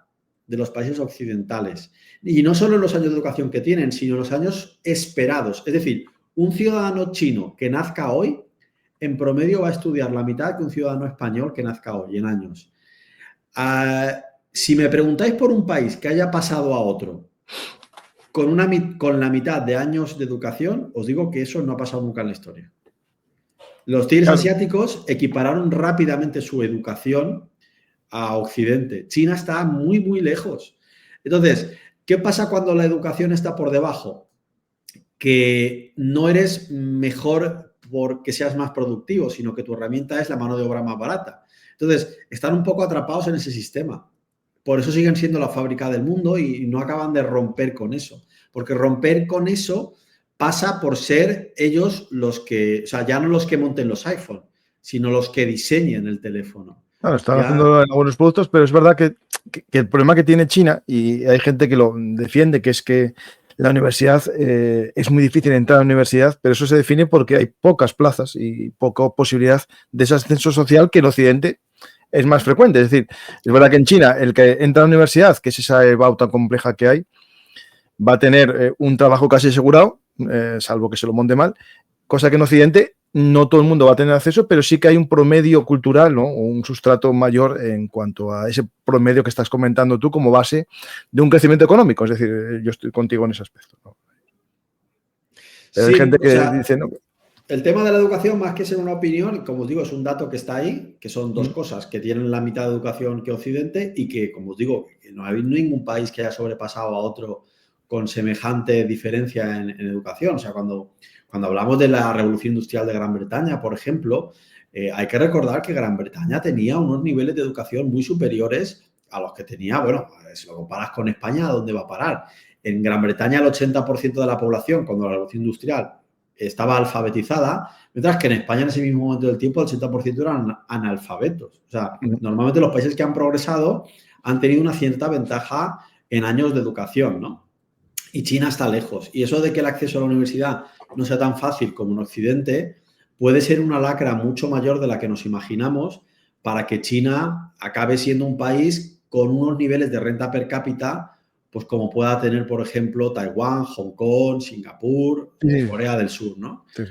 Speaker 3: de los países occidentales. Y no solo en los años de educación que tienen, sino en los años esperados. Es decir, un ciudadano chino que nazca hoy, en promedio va a estudiar la mitad que un ciudadano español que nazca hoy, en años. Si me preguntáis por un país que haya pasado a otro con la mitad de años de educación, os digo que eso no ha pasado nunca en la historia. Los tigres asiáticos equipararon rápidamente su educación a Occidente. China está muy, muy lejos. Entonces, ¿qué pasa cuando la educación está por debajo? Que no eres mejor porque seas más productivo, sino que tu herramienta es la mano de obra más barata. Entonces, están un poco atrapados en ese sistema. Por eso siguen siendo la fábrica del mundo y no acaban de romper con eso. Porque romper con eso pasa por ser ellos los que, o sea, ya no los que monten los iPhone, sino los que diseñen el teléfono.
Speaker 1: Claro, están haciendo algunos productos, pero es verdad que el problema que tiene China, y hay gente que lo defiende, que es que la universidad, es muy difícil entrar a la universidad, pero eso se define porque hay pocas plazas y poca posibilidad de ese ascenso social que en Occidente es más frecuente. Es decir, es verdad que en China el que entra a la universidad, que es esa bauta compleja que hay, va a tener un trabajo casi asegurado, salvo que se lo monte mal, cosa que en Occidente no todo el mundo va a tener acceso, pero sí que hay un promedio cultural, ¿no? O un sustrato mayor en cuanto a ese promedio que estás comentando tú como base de un crecimiento económico. Es decir, yo estoy contigo en ese aspecto, ¿no? Pero sí, hay gente que dice, no.
Speaker 3: El tema de la educación, más que ser una opinión, como os digo, es un dato que está ahí, que son dos cosas, que tienen la mitad de educación que Occidente y que, como os digo, no hay ningún país que haya sobrepasado a otro con semejante diferencia en educación. O sea, cuando hablamos de la revolución industrial de Gran Bretaña, por ejemplo, hay que recordar que Gran Bretaña tenía unos niveles de educación muy superiores a los que tenía, bueno, si lo comparas con España, ¿a dónde va a parar? En Gran Bretaña el 80% de la población, cuando la revolución industrial estaba alfabetizada, mientras que en España en ese mismo momento del tiempo el 80% eran analfabetos. O sea, normalmente los países que han progresado han tenido una cierta ventaja en años de educación, ¿no? Y China está lejos. Y eso de que el acceso a la universidad no sea tan fácil como en Occidente puede ser una lacra mucho mayor de la que nos imaginamos para que China acabe siendo un país con unos niveles de renta per cápita pues como pueda tener, por ejemplo, Taiwán, Hong Kong, Singapur, sí, Corea del Sur, ¿no? Sí.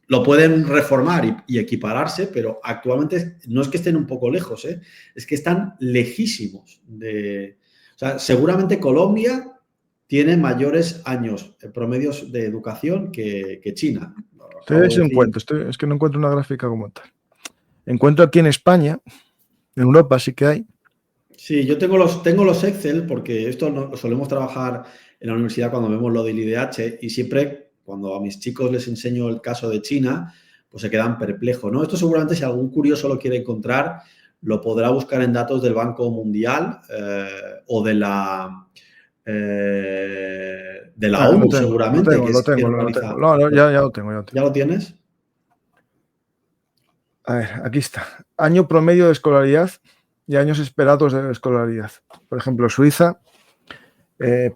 Speaker 3: Lo pueden reformar y equipararse, pero actualmente no es que estén un poco lejos, es que están lejísimos de... O sea, seguramente Colombia tiene mayores años promedios de educación que China.
Speaker 1: Es que no encuentro una gráfica como tal. Encuentro aquí en España, en Europa sí que hay.
Speaker 3: Sí, yo tengo los Excel porque esto lo solemos trabajar en la universidad cuando vemos lo del IDH y siempre cuando a mis chicos les enseño el caso de China, pues se quedan perplejos, ¿no? Esto seguramente si algún curioso lo quiere encontrar, lo podrá buscar en datos del Banco Mundial o de la ONU, seguramente.
Speaker 1: Lo tengo. No, ya lo tengo.
Speaker 3: ¿Ya lo tienes?
Speaker 1: A ver, aquí está. Año promedio de escolaridad y años esperados de escolaridad. Por ejemplo, Suiza,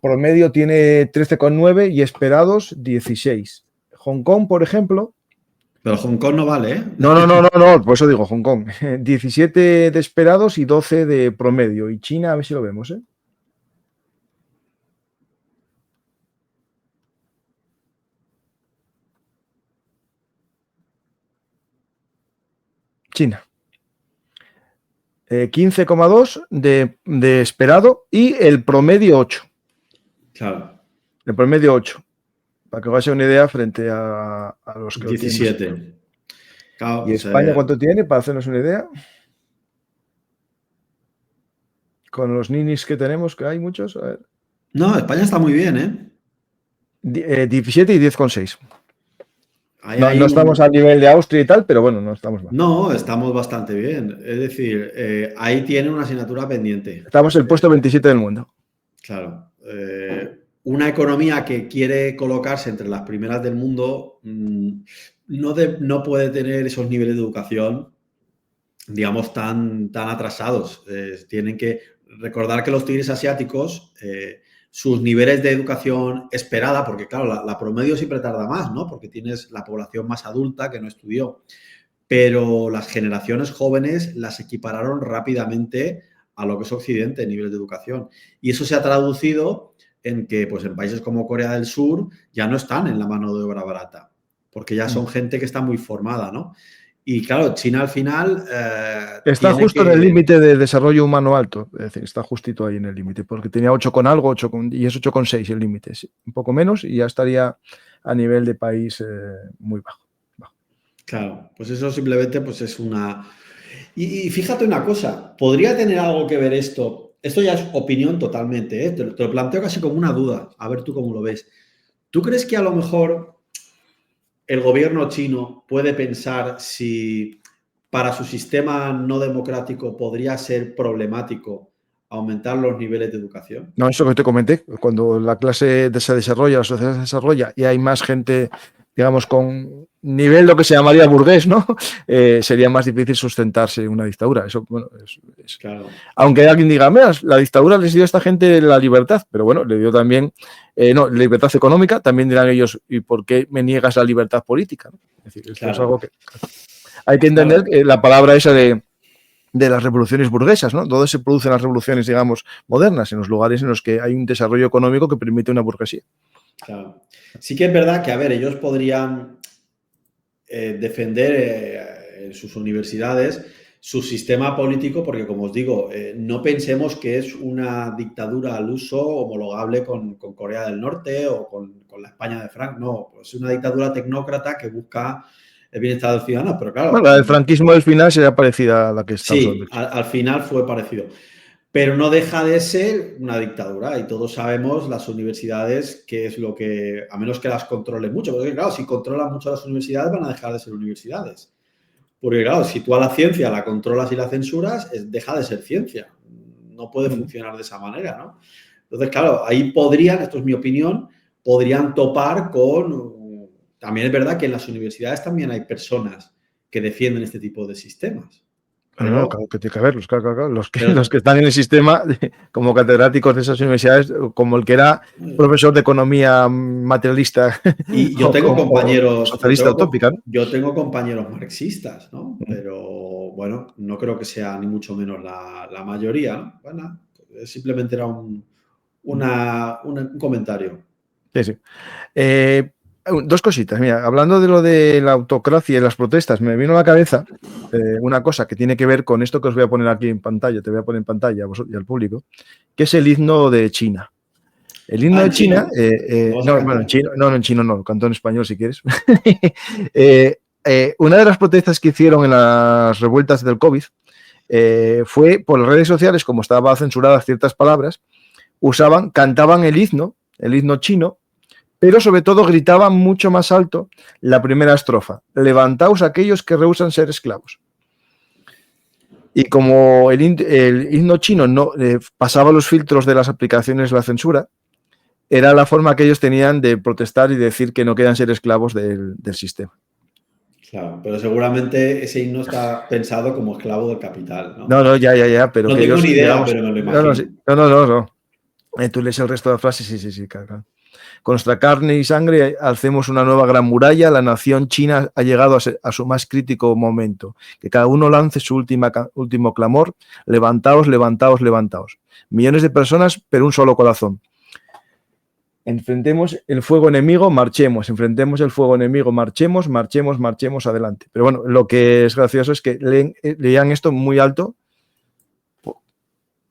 Speaker 1: promedio tiene 13,9 y esperados 16. Hong Kong, por ejemplo.
Speaker 3: Pero Hong Kong no vale, ¿eh?
Speaker 1: No, por eso digo Hong Kong. 17 de esperados y 12 de promedio. Y China, a ver si lo vemos, ¿eh? China. 15,2 de esperado y el promedio 8.
Speaker 3: Claro.
Speaker 1: El promedio 8. Para que os hagáis una idea frente a los que
Speaker 3: 17. Claro,
Speaker 1: ¿Y España cuánto tiene? Para hacernos una idea. Con los ninis que tenemos, que hay muchos. A ver.
Speaker 3: No, España está muy bien, ¿eh?
Speaker 1: 17 y 10,6. No
Speaker 3: Hay
Speaker 1: estamos a nivel de Austria y tal, pero bueno, no estamos mal.
Speaker 3: No, estamos bastante bien. Es decir, ahí tiene una asignatura pendiente.
Speaker 1: Estamos en el puesto 27 del mundo.
Speaker 3: Claro. Una economía que quiere colocarse entre las primeras del mundo no puede tener esos niveles de educación, digamos, tan atrasados. Tienen que recordar que los tigres asiáticos, sus niveles de educación esperada, porque claro, la promedio siempre tarda más, ¿no? Porque tienes la población más adulta que no estudió. Pero las generaciones jóvenes las equipararon rápidamente a lo que es Occidente en nivel de educación. Y eso se ha traducido en que pues, en países como Corea del Sur ya no están en la mano de obra barata, porque ya son gente que está muy formada, ¿no? Y claro, China al final...
Speaker 1: está justo en el límite de desarrollo humano alto, es decir, está justito ahí en el límite, porque tenía 8 con algo, y es 8,6 el límite, un poco menos, y ya estaría a nivel de país muy bajo.
Speaker 3: Claro, pues eso simplemente pues es una... Y fíjate una cosa, ¿podría tener algo que ver esto? Esto ya es opinión totalmente, ¿eh? Te lo planteo casi como una duda, a ver tú cómo lo ves. ¿Tú crees que a lo mejor el gobierno chino puede pensar si para su sistema no democrático podría ser problemático aumentar los niveles de educación?
Speaker 1: No, eso que te comenté, cuando la clase se desarrolla, la sociedad se desarrolla y hay más gente, digamos, con nivel lo que se llamaría burgués, ¿no? Sería más difícil sustentarse una dictadura. Eso, bueno,
Speaker 3: Claro.
Speaker 1: Aunque alguien diga, mira, la dictadura les dio a esta gente la libertad, pero bueno, le dio también, libertad económica, también dirán ellos, ¿y por qué me niegas la libertad política? Es decir, esto es algo que hay que entender, la palabra esa de las revoluciones burguesas, ¿no? ¿Dónde se producen las revoluciones, digamos, modernas? En los lugares en los que hay un desarrollo económico que permite una burguesía.
Speaker 3: Claro. Sí que es verdad que, a ver, ellos podrían defender en sus universidades su sistema político, porque como os digo, no pensemos que es una dictadura al uso homologable con Corea del Norte o con la España de Franco, no, es una dictadura tecnócrata que busca el bienestar del ciudadano, pero claro...
Speaker 1: Bueno, la del franquismo del final sería parecida a la que estamos
Speaker 3: hablando. Sí, al final fue parecido. Pero no deja de ser una dictadura y todos sabemos las universidades qué es lo que, a menos que las controlen mucho, porque claro, si controlan mucho las universidades van a dejar de ser universidades. Porque claro, si tú a la ciencia la controlas y la censuras, deja de ser ciencia. No puede funcionar de esa manera, ¿no? Entonces, claro, ahí podrían, esto es mi opinión, podrían topar con... También es verdad que en las universidades también hay personas que defienden este tipo de sistemas.
Speaker 1: Pero, claro, que tiene que haberlos, claro. Los que están en el sistema, como catedráticos de esas universidades, como el que era profesor de economía materialista.
Speaker 3: Y yo tengo compañeros.
Speaker 1: Socialista utópica, ¿no?
Speaker 3: Yo tengo compañeros marxistas, ¿no? Pero bueno, no creo que sea ni mucho menos la mayoría, ¿no? Bueno, simplemente era un comentario.
Speaker 1: Sí. Dos cositas, mira, hablando de lo de la autocracia y las protestas, me vino a la cabeza una cosa que tiene que ver con esto que os voy a poner aquí en pantalla, te voy a poner en pantalla a vosotros y al público, que es el himno de China. El himno de China, en chino no, lo canto en español si quieres. Una de las protestas que hicieron en las revueltas del COVID fue por las redes sociales, como estaban censuradas ciertas palabras, cantaban el himno chino, pero sobre todo gritaban mucho más alto la primera estrofa: levantaos aquellos que rehúsan ser esclavos. Y como el himno chino no pasaba los filtros de las aplicaciones de la censura, era la forma que ellos tenían de protestar y decir que no querían ser esclavos del sistema.
Speaker 3: Claro, pero seguramente ese himno está pensado como esclavo del capital, ¿no?
Speaker 1: No, ya, pero
Speaker 3: no
Speaker 1: que
Speaker 3: tengo
Speaker 1: ellos,
Speaker 3: ni idea,
Speaker 1: digamos,
Speaker 3: pero me lo imagino.
Speaker 1: No. Tú lees el resto de la frase, sí, claro. Con nuestra carne y sangre hacemos una nueva gran muralla. La nación china ha llegado a su más crítico momento. Que cada uno lance su último clamor. Levantaos. Millones de personas, pero un solo corazón. Enfrentemos el fuego enemigo, marchemos. Enfrentemos el fuego enemigo, marchemos adelante. Pero bueno, lo que es gracioso es que leían esto muy alto,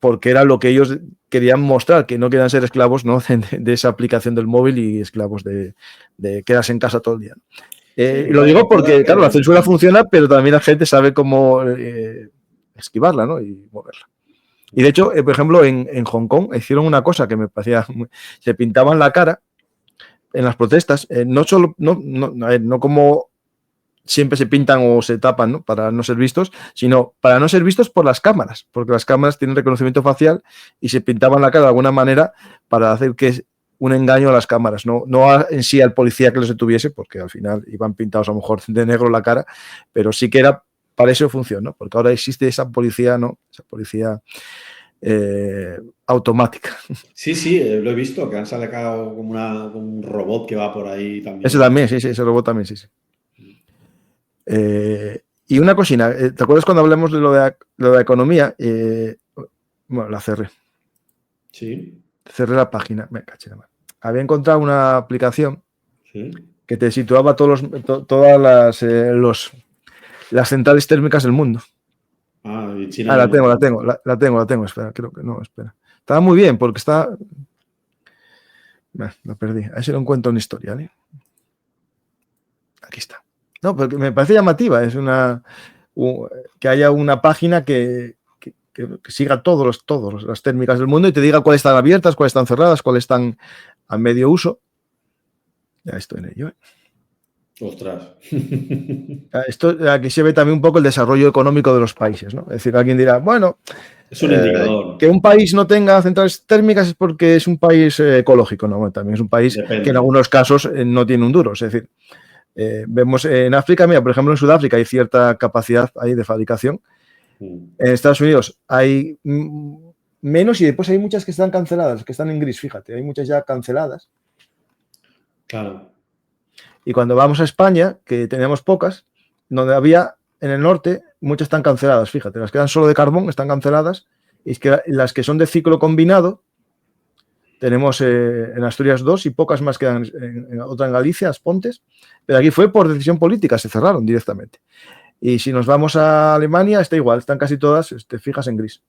Speaker 1: porque era lo que ellos querían mostrar, que no querían ser esclavos, ¿no? de esa aplicación del móvil y esclavos de quedarse en casa todo el día. Lo digo porque, claro, la censura funciona, pero también la gente sabe cómo esquivarla, ¿no? Y moverla. Y de hecho, por ejemplo, en Hong Kong hicieron una cosa que me parecía... Se pintaban la cara en las protestas, no como siempre se pintan o se tapan, ¿no? Para no ser vistos, sino para no ser vistos por las cámaras, porque las cámaras tienen reconocimiento facial y se pintaban la cara de alguna manera para hacer que es un engaño a las cámaras, no en sí al policía que los detuviese, porque al final iban pintados a lo mejor de negro la cara, pero sí que era para eso función, ¿no? Porque ahora existe esa policía, ¿no? Esa policía automática.
Speaker 3: Sí, lo he visto, que han sacado como un robot que va por ahí también.
Speaker 1: Ese también, sí, ese robot también, sí. Y una cocina, ¿te acuerdas cuando hablamos de lo de economía? Bueno, la cerré.
Speaker 3: Sí.
Speaker 1: Cerré la página, me caché la mano. Había encontrado una aplicación que te situaba todas las centrales térmicas del mundo.
Speaker 3: Y China
Speaker 1: la tengo, espera, creo que no, espera. Estaba muy bien porque está... Lo perdí, a ver si lo encuentro en historia, ¿eh? Aquí está. No, porque me parece llamativa, es que haya una página que siga todas las térmicas del mundo y te diga cuáles están abiertas, cuáles están cerradas, cuáles están a medio uso. Ya estoy en ello.
Speaker 3: Ostras.
Speaker 1: Aquí se ve también un poco el desarrollo económico de los países, ¿no? Es decir, alguien dirá, bueno,
Speaker 3: es un indicador.
Speaker 1: Que un país no tenga centrales térmicas es porque es un país ecológico, ¿no? Bueno, también es un país que en algunos casos no tiene un duro, es decir, vemos en África, mira, por ejemplo, en Sudáfrica hay cierta capacidad ahí de fabricación. En Estados Unidos hay menos y después hay muchas que están canceladas, que están en gris, fíjate, hay muchas ya canceladas.
Speaker 3: Claro.
Speaker 1: Y cuando vamos a España, que tenemos pocas, donde había en el norte, muchas están canceladas, fíjate, las que eran solo de carbón están canceladas, y es que las que son de ciclo combinado, tenemos en Asturias 2 y pocas más quedan, otra en Galicia, Aspontes, pero aquí fue por decisión política, se cerraron directamente. Y si nos vamos a Alemania, está igual, están casi todas, te fijas, en gris.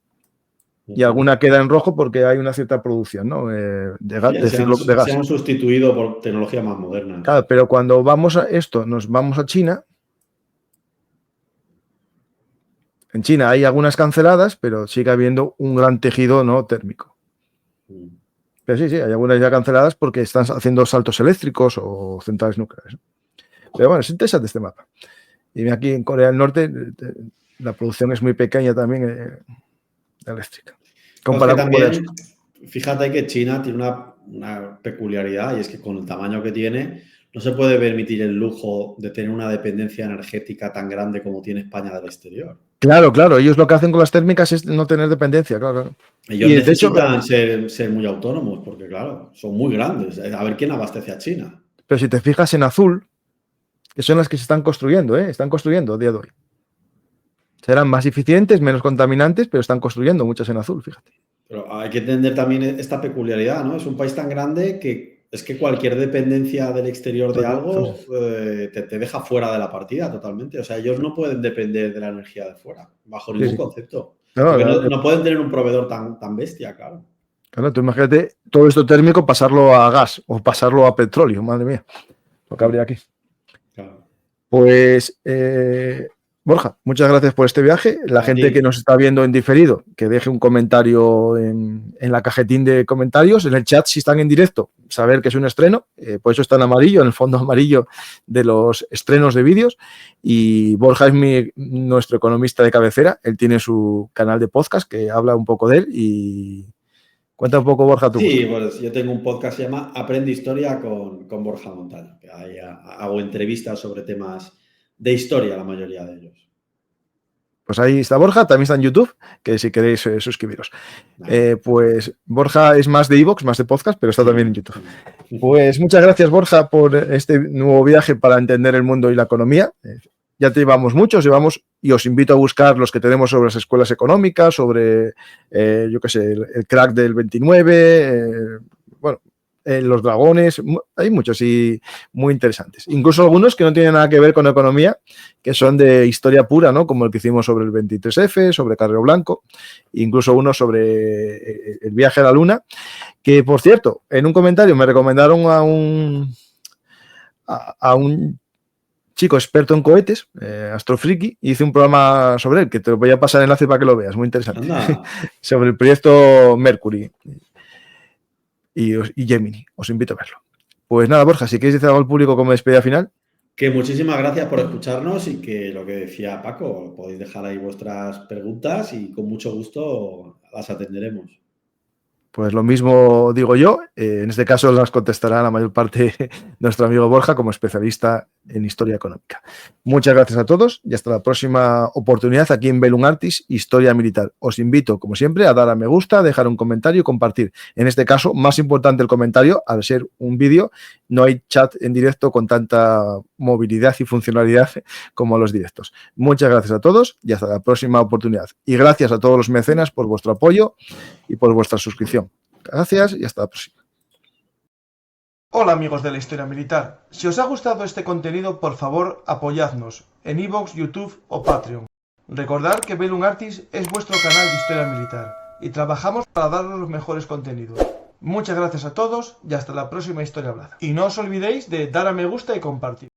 Speaker 1: Y alguna queda en rojo porque hay una cierta producción, ¿no? de gas.
Speaker 3: Se han sustituido por tecnología más moderna.
Speaker 1: Claro, pero cuando vamos a esto, nos vamos a China. En China hay algunas canceladas, pero sigue habiendo un gran tejido, ¿no? Térmico. Pero sí, hay algunas ya canceladas porque están haciendo saltos eléctricos o centrales nucleares. Pero bueno, es interesante este mapa. Y aquí en Corea del Norte la producción es muy pequeña también eléctrica.
Speaker 3: Comparado con Corea. Fíjate que China tiene una peculiaridad y es que con el tamaño que tiene no se puede permitir el lujo de tener una dependencia energética tan grande como tiene España del exterior.
Speaker 1: Claro. Ellos lo que hacen con las térmicas es no tener dependencia, claro.
Speaker 3: Ellos necesitan ser muy autónomos porque, claro, son muy grandes. A ver quién abastece a China.
Speaker 1: Pero si te fijas en azul, que son las que se están construyendo, están construyendo a día de hoy. Serán más eficientes, menos contaminantes, pero están construyendo muchas en azul, fíjate.
Speaker 3: Pero hay que entender también esta peculiaridad, ¿no? Es un país tan grande que es que cualquier dependencia del exterior de algo te deja fuera de la partida totalmente. O sea, ellos no pueden depender de la energía de fuera, bajo ningún concepto. No pueden tener un proveedor tan bestia, claro.
Speaker 1: Claro, tú imagínate todo esto térmico pasarlo a gas o pasarlo a petróleo, madre mía, lo que habría aquí. Claro. Pues, Borja, muchas gracias por este viaje. La gente que nos está viendo en diferido, que deje un comentario en la cajetín de comentarios, en el chat si están en directo, saber que es un estreno, por eso está en amarillo, en el fondo amarillo de los estrenos de vídeos. Y Borja es nuestro economista de cabecera, él tiene su canal de podcast que habla un poco de él y... Cuenta un poco, Borja, tú.
Speaker 3: Sí, pues yo tengo un podcast que se llama Aprende Historia con Borja Montal, que ahí hago entrevistas sobre temas de historia, la mayoría de ellos.
Speaker 1: Pues ahí está Borja, también está en YouTube, que si queréis suscribiros. Pues Borja es más de iVoox, más de podcast, pero está también en YouTube. Pues muchas gracias, Borja, por este nuevo viaje para entender el mundo y la economía. Ya te llevamos muchos, y os invito a buscar los que tenemos sobre las escuelas económicas, sobre, yo qué sé, el crack del 29, los dragones, hay muchos y muy interesantes. Incluso algunos que no tienen nada que ver con economía, que son de historia pura, ¿no? Como el que hicimos sobre el 23F, sobre Carrero Blanco, incluso uno sobre el viaje a la Luna, que, por cierto, en un comentario me recomendaron a un chico experto en cohetes, astrofriki, y hice un programa sobre él, que te voy a pasar el enlace para que lo veas, muy interesante. Sobre el proyecto Mercury y Gemini. Os invito a verlo. Pues nada, Borja, si queréis decir algo al público como despedida final.
Speaker 3: Que muchísimas gracias por escucharnos y que lo que decía Paco, podéis dejar ahí vuestras preguntas y con mucho gusto las atenderemos.
Speaker 1: Pues lo mismo digo yo, en este caso las contestará la mayor parte nuestro amigo Borja como especialista en historia económica. Muchas gracias a todos y hasta la próxima oportunidad aquí en Bellum Artis, Historia Militar. Os invito, como siempre, a dar a me gusta, dejar un comentario y compartir. En este caso, más importante el comentario, al ser un vídeo, no hay chat en directo con tanta movilidad y funcionalidad como los directos. Muchas gracias a todos y hasta la próxima oportunidad. Y gracias a todos los mecenas por vuestro apoyo y por vuestra suscripción. Gracias y hasta la próxima.
Speaker 4: Hola amigos de la Historia Militar. Si os ha gustado este contenido, por favor apoyadnos en iVoox, YouTube o Patreon. Recordad que Bellum Artis es vuestro canal de Historia Militar y trabajamos para daros los mejores contenidos. Muchas gracias a todos y hasta la próxima Historia Hablada. Y no os olvidéis de dar a me gusta y compartir.